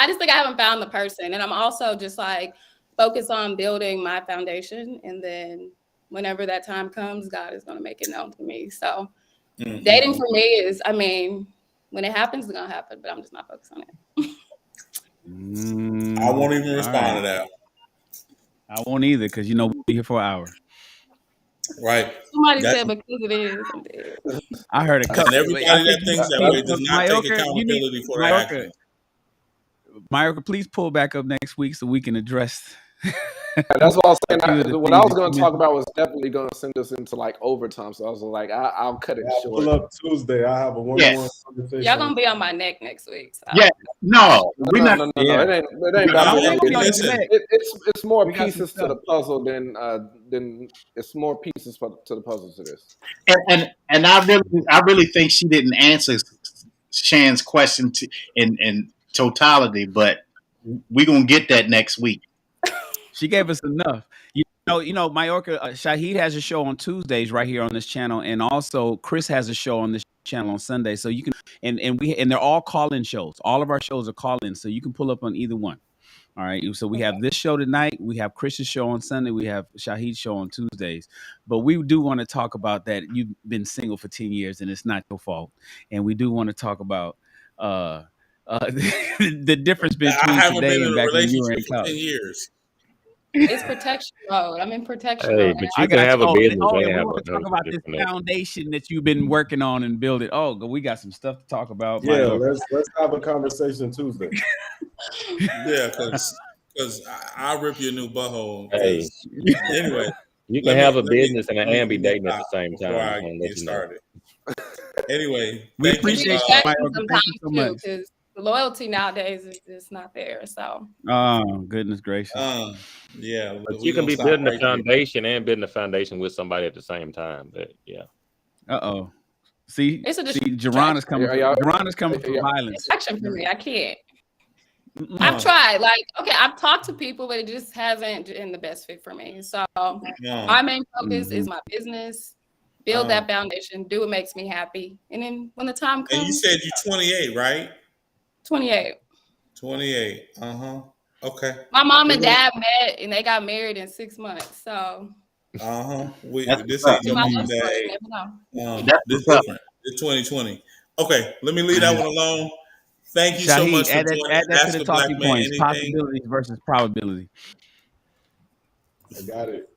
just think I haven't found the person. And I'm also just like focused on building my foundation. And then whenever that time comes, God is going to make it known to me. So dating for me is, when it happens, it's going to happen, but I'm just not focused on it. I won't even respond to that. I won't either, because we'll be here for an hour. Right. Somebody said because it is. I'm dead. I heard a couple. And everybody that thinks that way does not take accountability for their actions. Majorca, please pull back up next week so we can address. That's what I was saying. What I was going to talk about was definitely going to send us into like overtime. So I was like, I'll cut it short. Pull up Tuesday. I have a one-on-one conversation. Y'all gonna be on my neck next week. So. Yeah, no, we're not. No. It ain't. It's more pieces to the puzzle than it's more pieces to the puzzle to this. And I really think she didn't answer Shan's question in totality, but we're gonna get that next week. She gave us enough. Majorca, Shahid has a show on Tuesdays right here on this channel, and also Chris has a show on this channel on Sunday. So you can, and they're all call-in shows. All of our shows are call-in, so you can pull up on either one. All right. So we have this show tonight. We have Chris's show on Sunday. We have Shahid's show on Tuesdays. But we do want to talk about that. You've been single for 10 years, and it's not your fault. And we do want to talk about the difference between today and back when you were in college. 10 years. It's protection mode. I'm in protection Hey, mode. but you can have a business. We want to talk about this foundation that you've been working on and building. Oh, we got some stuff to talk about. Yeah, let's have a conversation Tuesday. Yeah, because I rip your new butthole. Hey, anyway, you can have a business and be dating at the same time. Before I get started. Anyway, we appreciate you, Michael. Thank you so much. The loyalty nowadays is just not there. So. Oh, goodness gracious. Yeah. But you can be building a foundation and building a foundation with somebody at the same time. But yeah. See, Jerron is coming. Jerron is coming for violence. Action for me. I can't. I've tried. I've talked to people, but it just hasn't been the best fit for me. So my main focus is my business. Build that foundation. Do what makes me happy. And then when the time comes. And you said you're 28, right? 28. 28. Okay. My mom and dad met and they got married in 6 months. So. This ain't your mom and dad. This different. It's 2020. Okay, let me leave that one alone. Thank you so much Shaheed, for add joining that to Ask the a Black talking Man points. Anything. Possibilities versus probability. I got it.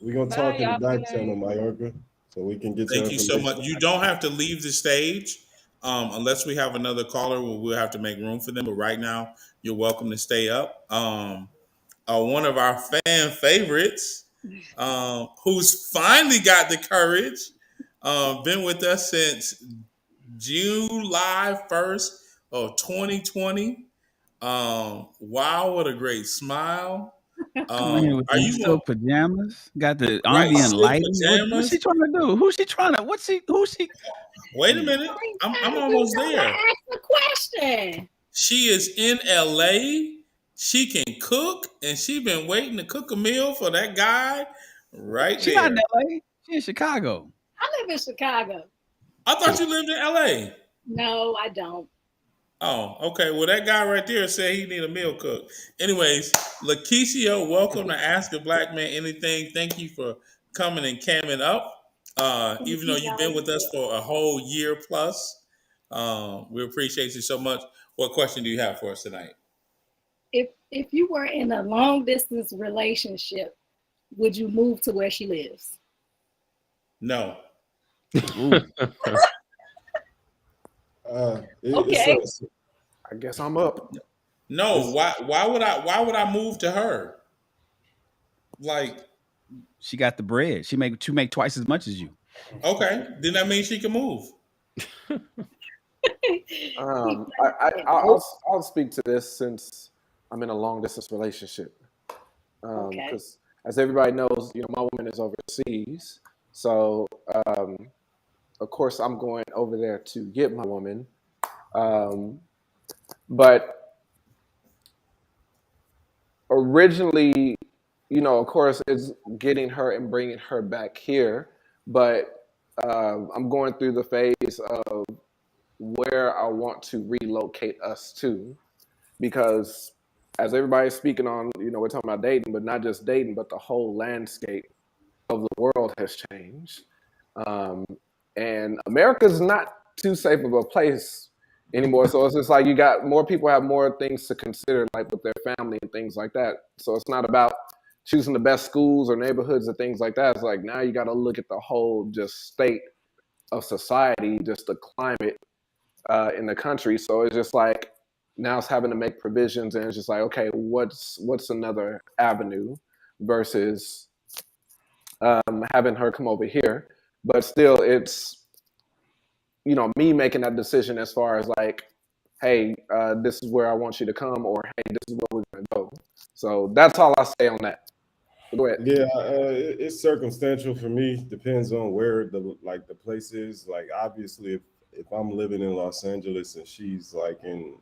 We're gonna Bye, talk in the y'all. back channel, Mayorga, so we can get your Thank you so much. information. You don't have to leave the stage unless we have another caller where we'll have to make room for them. But right now, you're welcome to stay up. One of our fan favorites, who's finally got the courage, been with us since July 1st of 2020. Wow, what a great smile. Come in here with Are them you going silk pajamas. Got the right? ambient Silk lighting. What's she pajamas. trying to do? Who's she trying to? Who's she? Wait a minute. I'm almost there. Ask the question. She is in LA. She can cook, and she been waiting to cook a meal for that guy right She not in there. LA. She in Chicago. I live in Chicago. I thought you lived in LA. No, I don't. Oh, okay. Well, that guy right there said he need a meal cook. Anyways, Lakeisha, welcome to Ask a Black Man Anything. Thank you for coming and camming up. Even though you've been with us for a whole year plus, we appreciate you so much. What question do you have for us tonight? If you were in a long distance relationship, would you move to where she lives? No. Okay. I guess I'm up. No. Why would I move to her? Like, she got the bread. She make twice as much as you. Okay, then that means she can move. I'll speak to this since I'm in a long distance relationship. Because as everybody knows, my woman is overseas, so of course I'm going over there to get my woman. But originally, of course, it's getting her and bringing her back here. But I'm going through the phase of where I want to relocate us to, because as everybody's speaking on, we're talking about dating, but not just dating, but the whole landscape of the world has changed. And America's not too safe of a place anymore. So it's just like you got more people have more things to consider, like with their family and things like that. So it's not about choosing the best schools or neighborhoods and things like that. It's like now you got to look at the whole just state of society, just the climate in the country. So it's just like now it's having to make provisions, and it's just like, okay, what's another avenue versus having her come over here. But still, it's me making that decision as far as like, hey, this is where I want you to come, or hey, this is where we're gonna go. So that's all I say on that. Go ahead. Yeah, it's circumstantial for me. Depends on where the place is. Like obviously, if I'm living in Los Angeles and she's like in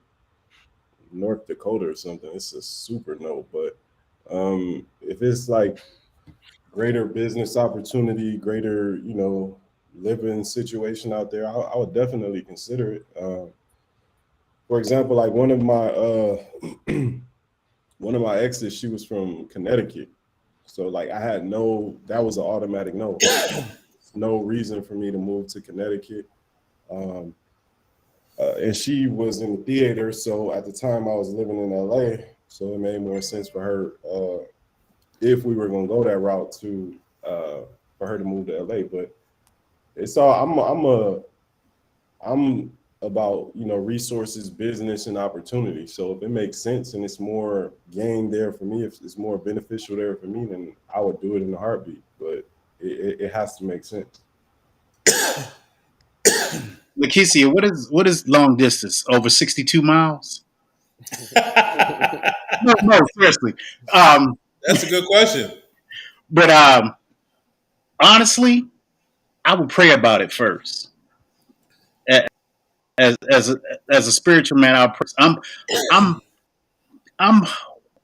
North Dakota or something, it's a super no. But if it's like greater business opportunity, greater living situation out there, I would definitely consider it. For example, like one of my exes, she was from Connecticut. So like I had that was an automatic no. No reason for me to move to Connecticut. And she was in the theater. So at the time I was living in LA. So it made more sense for her, if we were going to go that route, to for her to move to LA. But it's all, I'm about, resources, business, and opportunity. So if it makes sense and it's more gain there for me, if it's more beneficial there for me, then I would do it in a heartbeat. But it has to make sense. Lakeisha, what is long distance? Over 62 miles? No, seriously. That's a good question. But honestly, I would pray about it first. As a spiritual man, I'm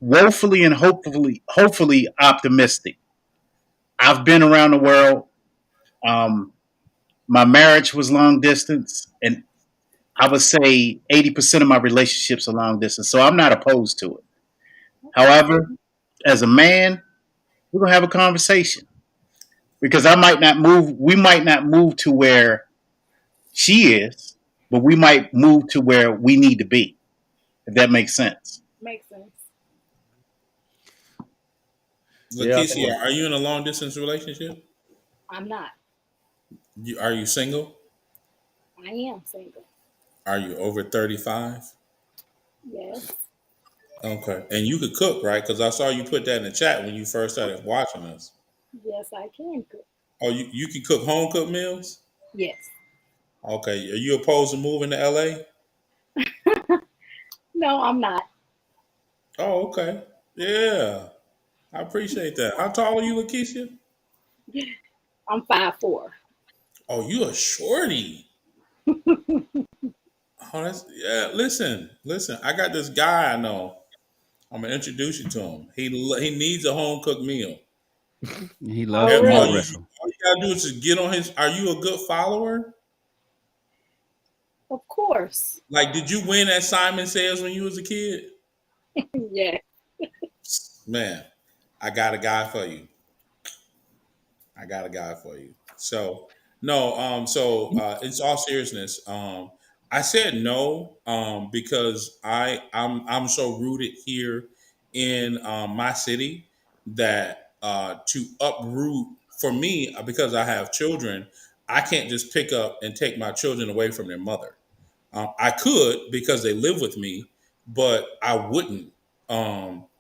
woefully and hopefully optimistic. I've been around the world. My marriage was long distance, and I would say 80% of my relationships are long distance. So I'm not opposed to it. However, as a man, we're gonna have a conversation, because we might not move to where she is, but we might move to where we need to be. If that makes sense. Makes sense. Yeah, Lakeisha, are you in a long distance relationship? I'm not. Are you single? I am single. Are you over 35? Yes. Okay. And you could cook, right? Because I saw you put that in the chat when you first started watching us. Yes, I can cook. Oh, you can cook home cooked meals? Yes. Okay. Are you opposed to moving to LA? No, I'm not. Oh, okay. Yeah. I appreciate that. How tall are you, Lakeisha? I'm 5'4". Oh, you a shorty. Oh, that's yeah. Listen. I got this guy I know. I'm gonna introduce you to him. He needs a home cooked meal. He Oh, loves to All meal really? you, wrestle. all you gotta do is just get on his. Are you a good follower? Of course. Like, did you win at Simon Says when you was a kid? Yeah. Man, I got a guy for you. I got a guy for you. So no, in all seriousness, I said no, because I'm so rooted here in my city that to uproot for me, because I have children, I can't just pick up and take my children away from their mother. I could because they live with me, but I wouldn't,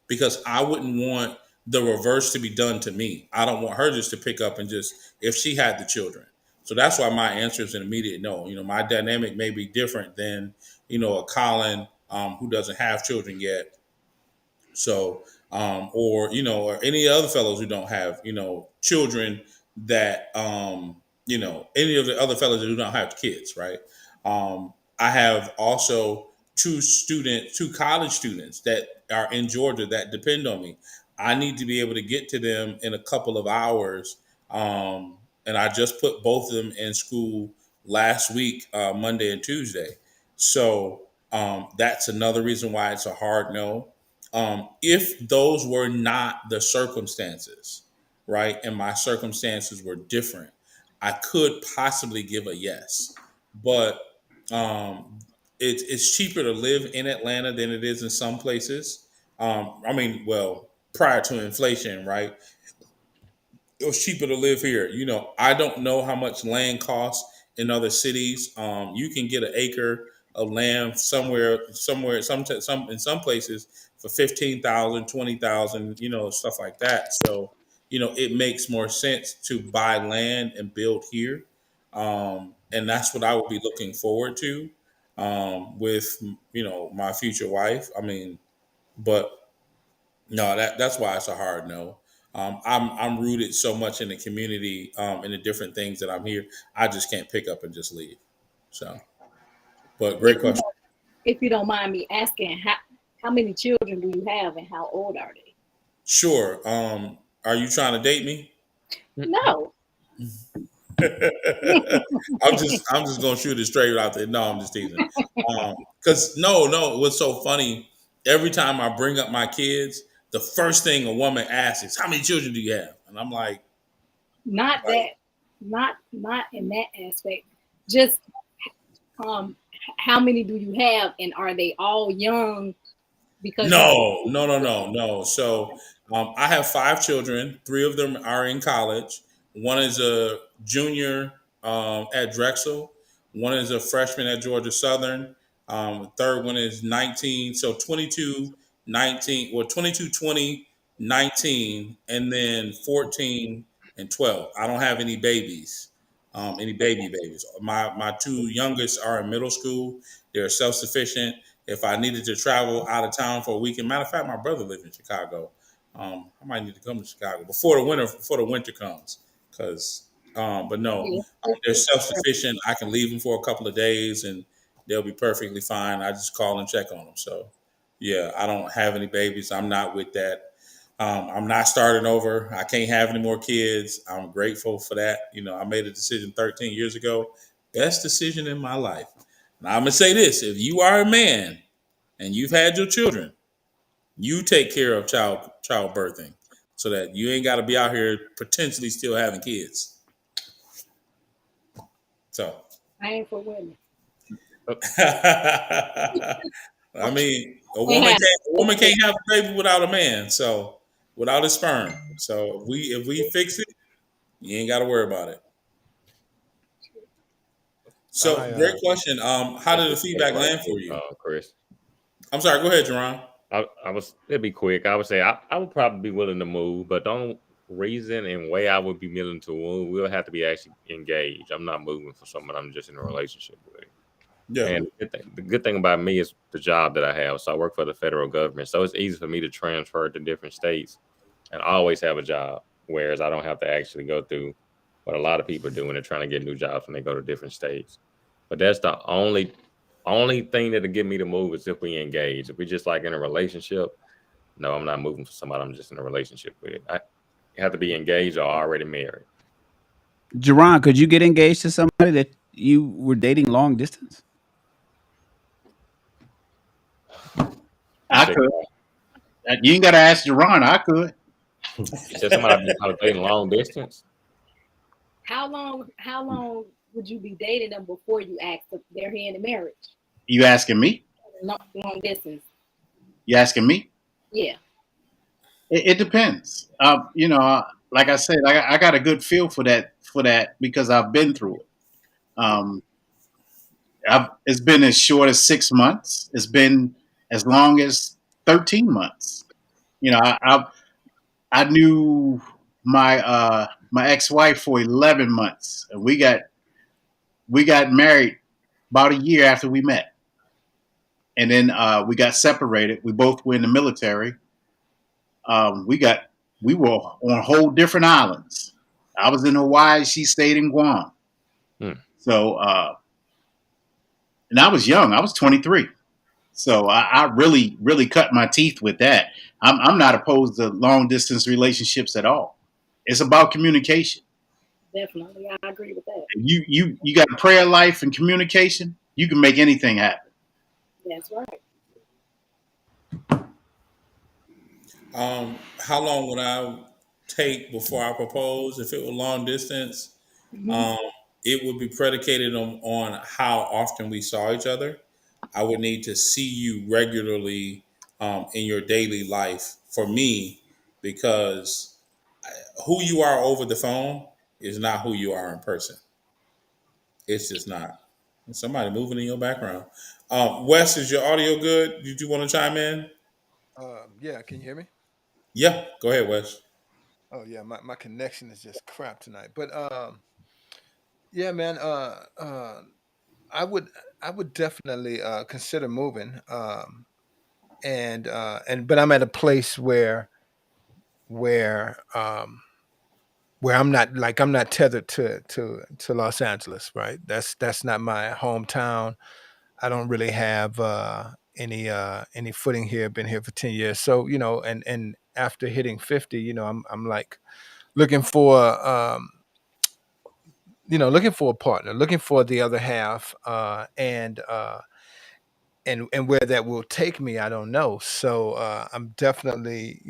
because I wouldn't want the reverse to be done to me. I don't want her just to pick up and just, if she had the children. So that's why my answer is an immediate no. My dynamic may be different than a Colin, who doesn't have children yet. So, or any other fellows who don't have, children that, any of the other fellows that do not have kids, right? I have also two college students that are in Georgia that depend on me. I need to be able to get to them in a couple of hours. And I just put both of them in school last week, Monday and Tuesday. So that's another reason why it's a hard no. If those were not the circumstances, right, and my circumstances were different, I could possibly give a yes. But it's cheaper to live in Atlanta than it is in some places. Well, prior to inflation, right? It was cheaper to live here. I don't know how much land costs in other cities. You can get an acre of land somewhere, some in some places for 15,000, 20,000, stuff like that. So, it makes more sense to buy land and build here. And that's what I would be looking forward to, with, my future wife. But no, that's why it's a hard no. I'm rooted so much in the community, and the different things that I'm here. I just can't pick up and just leave. So, but If great you question. don't, if you don't mind me asking, how many children do you have and how old are they? Sure. Are you trying to date me? No. I'm just gonna shoot it straight out there. No, I'm just teasing. Because no, what's so funny? Every time I bring up my kids, the first thing a woman asks is, "How many children do you have?" And I'm like, Not that, not in that aspect. Just how many do you have and are they all young? Because you no. So I have 5 children. 3 of them are in college. One is a junior, at Drexel. One is a freshman at Georgia Southern. The third one is 19. So 22, 19, well, 22, 20, 19, and then 14 and 12. I don't have any babies, any babies. My 2 youngest are in middle school. They're self sufficient. If I needed to travel out of town for a weekend, matter of fact, my brother lives in Chicago. I might need to come to Chicago before the winter comes. But no, yeah, they're self sufficient. I can leave them for a couple of days and they'll be perfectly fine. I just call and check on them. So, yeah, I don't have any babies. I'm not with that. I'm not starting over. I can't have any more kids. I'm grateful for that. I made a decision 13 years ago. Best decision in my life. Now, I'm going to say this: if you are a man and you've had your children, you take care of childbirthing so that you ain't got to be out here potentially still having kids. So, I ain't for women. I mean, a woman can't have a baby without a man, so without his sperm. So if we fix it, you ain't got to worry about it. So great question. How did the feedback land for you? Chris? I'm sorry. Go ahead, Jerron. It'd be quick. I would say I would probably be willing to move, but don't reason and way I would be willing to move. We'll have to be actually engaged. I'm not moving for someone I'm just in a relationship with. Yeah. And the good thing about me is the job that I have. So I work for the federal government. So it's easy for me to transfer to different states and always have a job. Whereas I don't have to actually go through what a lot of people do when they're trying to get new jobs when they go to different states. But that's the only thing that'll get me to move is if we engage. If we just like in a relationship, no, I'm not moving for somebody I'm just in a relationship with. I have to be engaged or already married. Jerron, could you get engaged to somebody that you were dating long distance? I could. You ain't got to ask Jerron. I could. You said somebody I was dating long distance? How long would you be dating them before you ask their hand in marriage? You asking me? Long distance. You asking me? Yeah. It depends. Like I said, I got a good feel for that because I've been through it. It's been as short as 6 months. It's been as long as 13 months. I knew my ex-wife for 11 months, and we got married about a year after we met, and then we got separated. We both were in the military. We were on whole different islands. I was in Hawaii. She stayed in Guam. So, and I was young. I was 23. So I really, really cut my teeth with that. I'm not opposed to long distance relationships at all. It's about communication. Definitely, I agree with that. You got a prayer life and communication. You can make anything happen. That's right. How long would I take before I propose? If it were long distance, it would be predicated on how often we saw each other. I would need to see you regularly in your daily life for me, because who you are over the phone is not who you are in person. It's just not. Somebody moving in your background. Wes, is your audio good? Did you want to chime in? Yeah, can you hear me? Yeah, go ahead, Wes. Oh yeah, my connection is just crap tonight. But yeah, man, I would definitely consider moving. But I'm at a place where I'm not tethered to Los Angeles, right? That's not my hometown. I don't really have any footing here. Been here for 10 years, so and after hitting 50, I'm like looking for looking for a partner, looking for the other half, and where that will take me, I don't know. So I'm definitely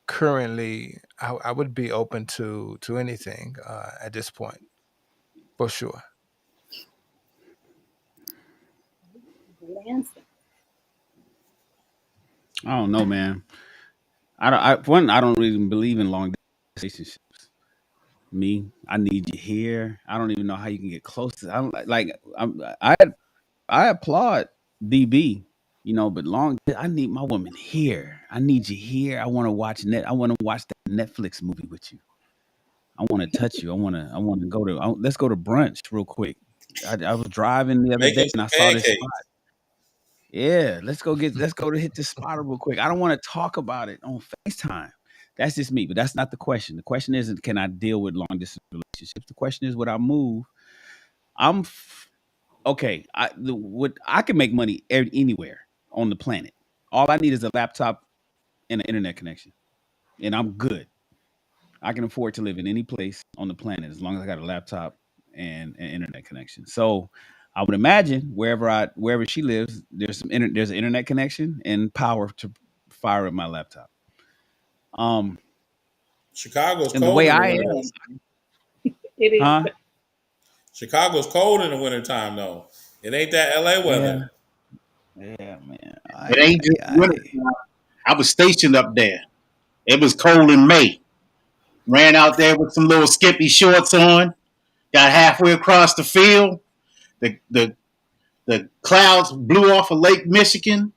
currently I would be open to anything at this point, for sure. Good answer. I don't know, man. I don't really believe in long distance relationships. Me, I need you here. I don't even know how you can get close to. I'm I applaud DB, but I need my woman here. I need you here. I want to watch I want to watch that Netflix movie with you. I want to touch you. I want to go to. Let's go to brunch real quick. I was driving the other Make day him and some I saw this spot. pancakes. Yeah, let's go to hit this spot real quick. I don't want to talk about it on FaceTime. That's just me, but that's not the question. The question isn't can I deal with long distance relationships. The question is would I move? Okay. I can make money anywhere on the planet. All I need is a laptop and an internet connection, and I'm good. I can afford to live in any place on the planet as long as I got a laptop and an internet connection. So I would imagine wherever she lives, there's there's an internet connection and power to fire up my laptop. Chicago's And the cold way in the I winter. It is. huh? Chicago's cold in the wintertime, though. It ain't that LA Yeah. weather. Yeah, man. It ain't just winter. I was stationed up there. It was cold in May. Ran out there with some little skimpy shorts on. Got halfway across the field. The clouds blew off of Lake Michigan.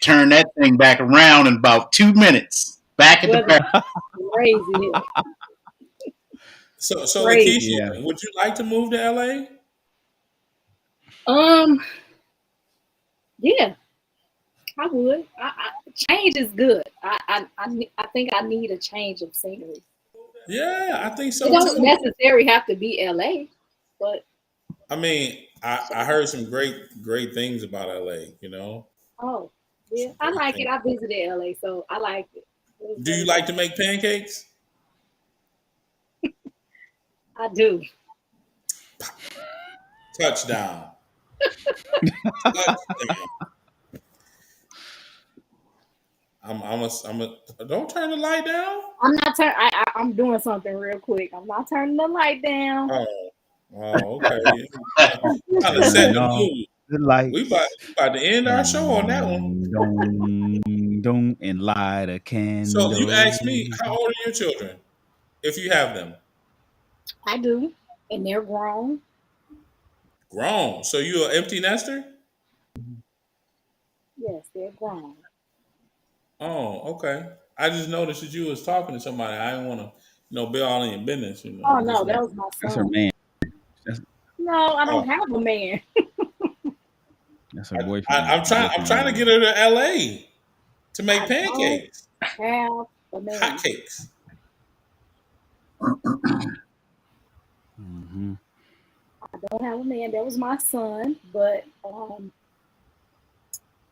Turned that thing back around in about 2 minutes. Back at the back. Crazy. So Crazy. Lakeisha, Yeah. would you like to move to LA? Yeah, I would. Change is good. I think I need a change of scenery. Yeah, I think It so don't too. necessarily have to be LA, but I mean, I heard some great things about LA. You know, oh yeah, some I great like it. things. I visited LA, so I like it. Do you like to make pancakes? I do. Touchdown. Touchdown. Don't turn the light down. I'm not turn. I'm doing something real quick. I'm not turning the light down. Okay. Kind of set the mood. The lights. We about to end our show on that one. Don't and light a candle. So you asked me, how old are your children, if you have them? I do, and they're grown. Grown. So you an empty nester? Yes, they're grown. Oh, okay. I just noticed that you was talking to somebody. I didn't want to, be all in your business. Oh no, that was my That's her son. man. No, I don't have a man. That's her boyfriend. I'm trying to get her to LA to make I pancakes, don't have a man. hotcakes. Mm-hmm. I don't have a man. That was my son, but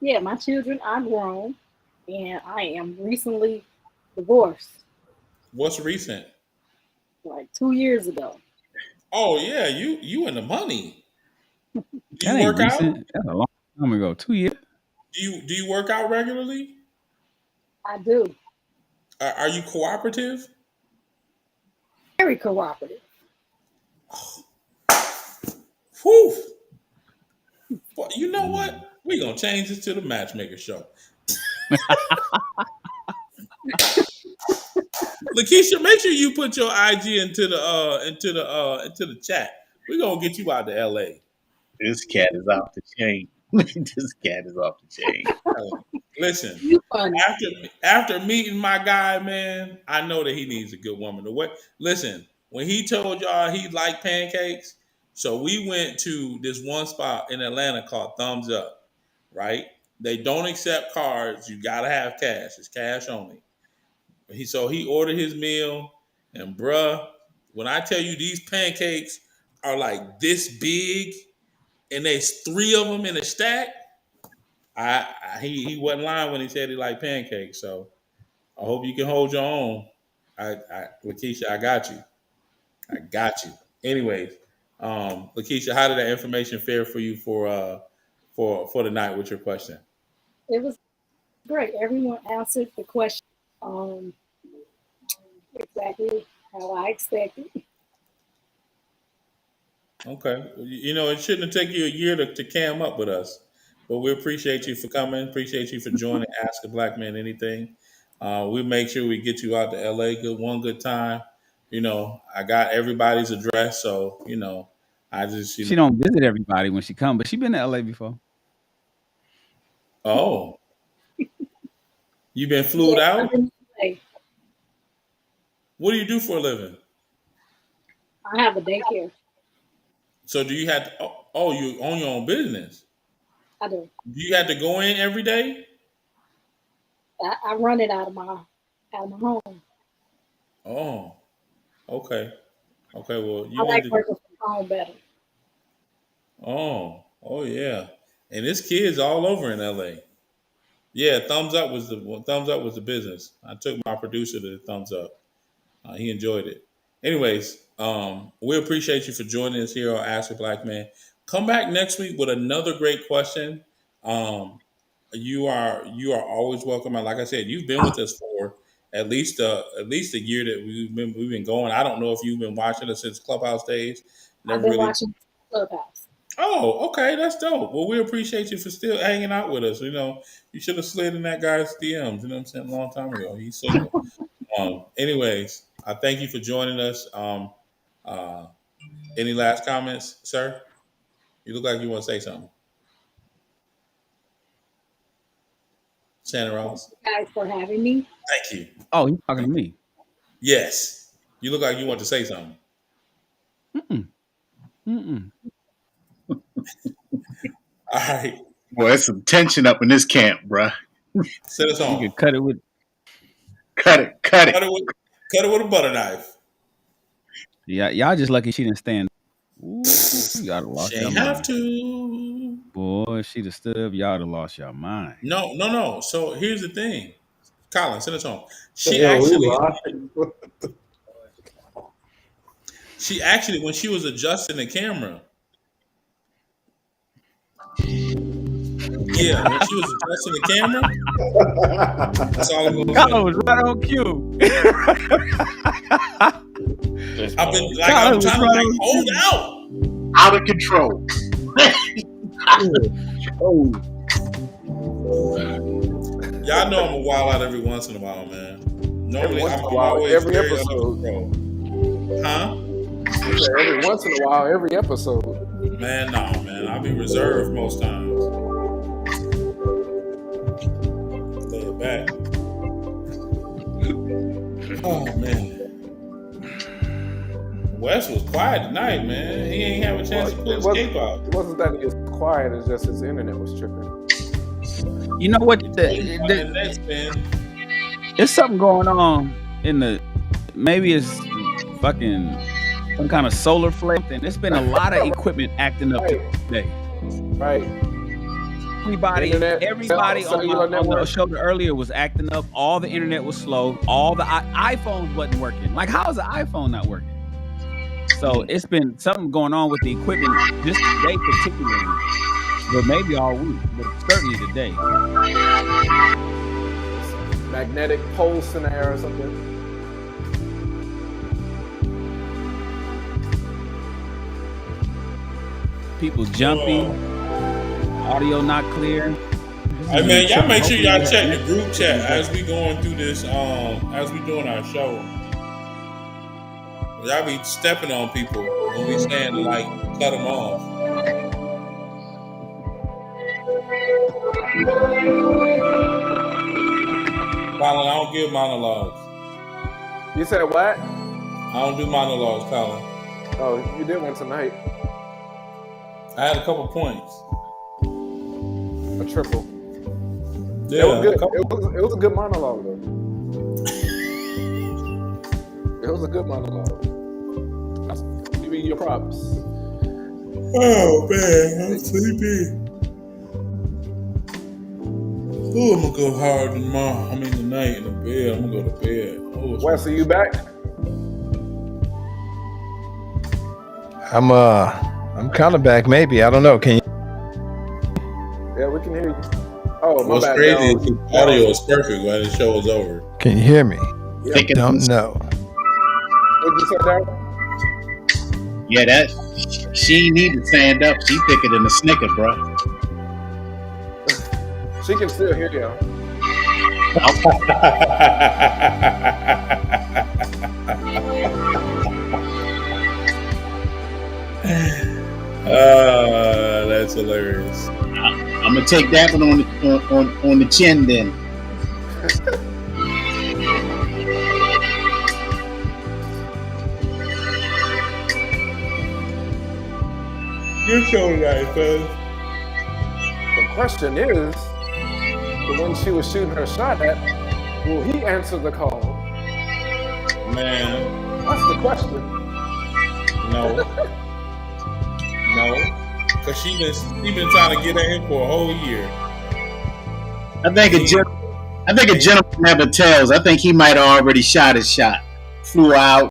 yeah, my children are grown, and I am recently divorced, What's recent? like 2 years ago. Oh yeah, you in the money. Do That you ain't work out? recent. That's a long time ago. 2 years. Do you work out regularly? I do. Are you cooperative? Very cooperative. Whew. Well, you know what? We're gonna change this to the matchmaker show. Lakeisha, make sure you put your IG into the chat. We're gonna get you out to LA. This cat is off the chain. This cat is off the chain. Listen, You funny. after meeting my guy, man, I know that he needs a good woman. Listen, when he told y'all he liked pancakes, so we went to this one spot in Atlanta called Thumbs Up, right? They don't accept cards. You gotta have cash. It's cash only. He ordered his meal, and bruh, when I tell you these pancakes are like this big, and there's 3 of them in a stack, he wasn't lying when he said he liked pancakes. So I hope you can hold your own. Lakeisha, I got you. I got you. Anyways, Lakeisha, how did that information fare for you for the night with your question? It was great. Everyone answered the question exactly how I expected. Okay. It shouldn't have taken you a year to cam up with us, but we appreciate you for coming. Appreciate you for joining Ask a Black Man Anything. We make sure we get you out to LA good time. I got everybody's address, so I just She don't visit everybody when she come, but she been to LA before. Oh, you been flued Yeah, out? I've been today. What do you do for a living? I have a daycare. So do you have to, you own your own business? I do. Do you have to go in every day? I run it out of my home. Oh, okay. Okay, well, I like working from home better. Oh yeah. And this kid's all over in LA. Yeah, thumbs up was the business. I took my producer to the thumbs up. He enjoyed it. Anyways, we appreciate you for joining us here on Ask a Black Man. Come back next week with another great question. You are always welcome. And like I said, you've been with us for at least a year that we've been going. I don't know if you've been watching us since Clubhouse days. I've Never been really. watching Clubhouse. Oh, okay, that's dope. Well, we appreciate you for still hanging out with us. You know, you should have slid in that guy's DMs. You know what I'm saying? A long time ago. He's single. Anyways, I thank you for joining us. Uh, any last comments, sir? You look like you want to say something. Shannon Ross. Guys, for having me. Thank you. Oh, he's talking to me. Yes. You look like you want to say something. Mm-mm. All right. Boy, there's some tension up in this camp, bruh. Set us You on. can cut it with. Cut it. Cut it with a butter knife. Yeah, y'all just lucky she didn't stand. Ooh, y'all lost She your ain't mind. have to. Boy, she'd have stood up. Y'all have lost your mind. No. So here's the thing. Colin, send us home. She Yo, we actually, when she was adjusting the camera, yeah, when she was adjusting the camera, that's all I'm gonna Colin say. was right on cue. I've been like, I'm trying to like hold out. Out of control. oh, Y'all know I'm a wild out every once in a while, man. Normally, I'm always every very episode. under control. Huh? Every once in a while, every episode. Man, no, man. I'll be reserved most times. Lay it back. Oh, man. Wes was quiet tonight, man. He ain't have a chance to pull his cape out. It wasn't that he was quiet, it's just his internet was tripping. You know what? There's something going on in the. Maybe it's fucking some kind of solar flare. And there's been a lot of equipment acting up today. Right. Everybody on the show earlier was acting up. All the internet was slow. All the iPhones wasn't working. Like, how is the iPhone not working? So it's been something going on with the equipment just today particularly. But maybe all week, but certainly today. Magnetic pole scenario or something. People jumping, audio not clear. Hey man, y'all make sure y'all check the group chat as we going through this, as we doing our show. Y'all be stepping on people when we saying to like cut them off. Colin, I don't give monologues. You said what? I don't do monologues, Colin. Oh, you did one tonight. I had a couple points. A triple. Yeah, it was good. It was a good monologue though. It was a good monologue. Give me your props. Oh man, I'm sleepy. Oh, I'm gonna go hard tomorrow. I mean tonight in the bed. I'm gonna go to bed. Oh, Wes, are you back? I'm kind of back. Maybe, I don't know. Can you? Yeah, we can hear you. Oh, my what's bad. crazy is the audio is perfect when the show is over. Can you hear me? Yeah. Don't know. What'd you say, Darryl? Yeah, that she ain't need to stand up. She thicker than a Snicker, bro. She can still hear you. That's hilarious. I'm gonna take that one on the chin then. Good show tonight, cuz. The question is, the one she was shooting her shot at, will he answer the call? Man. That's the question. No. Because she been trying to get at him for a whole year. I think a gentleman never tells. I think he might have already shot his shot. Flew out.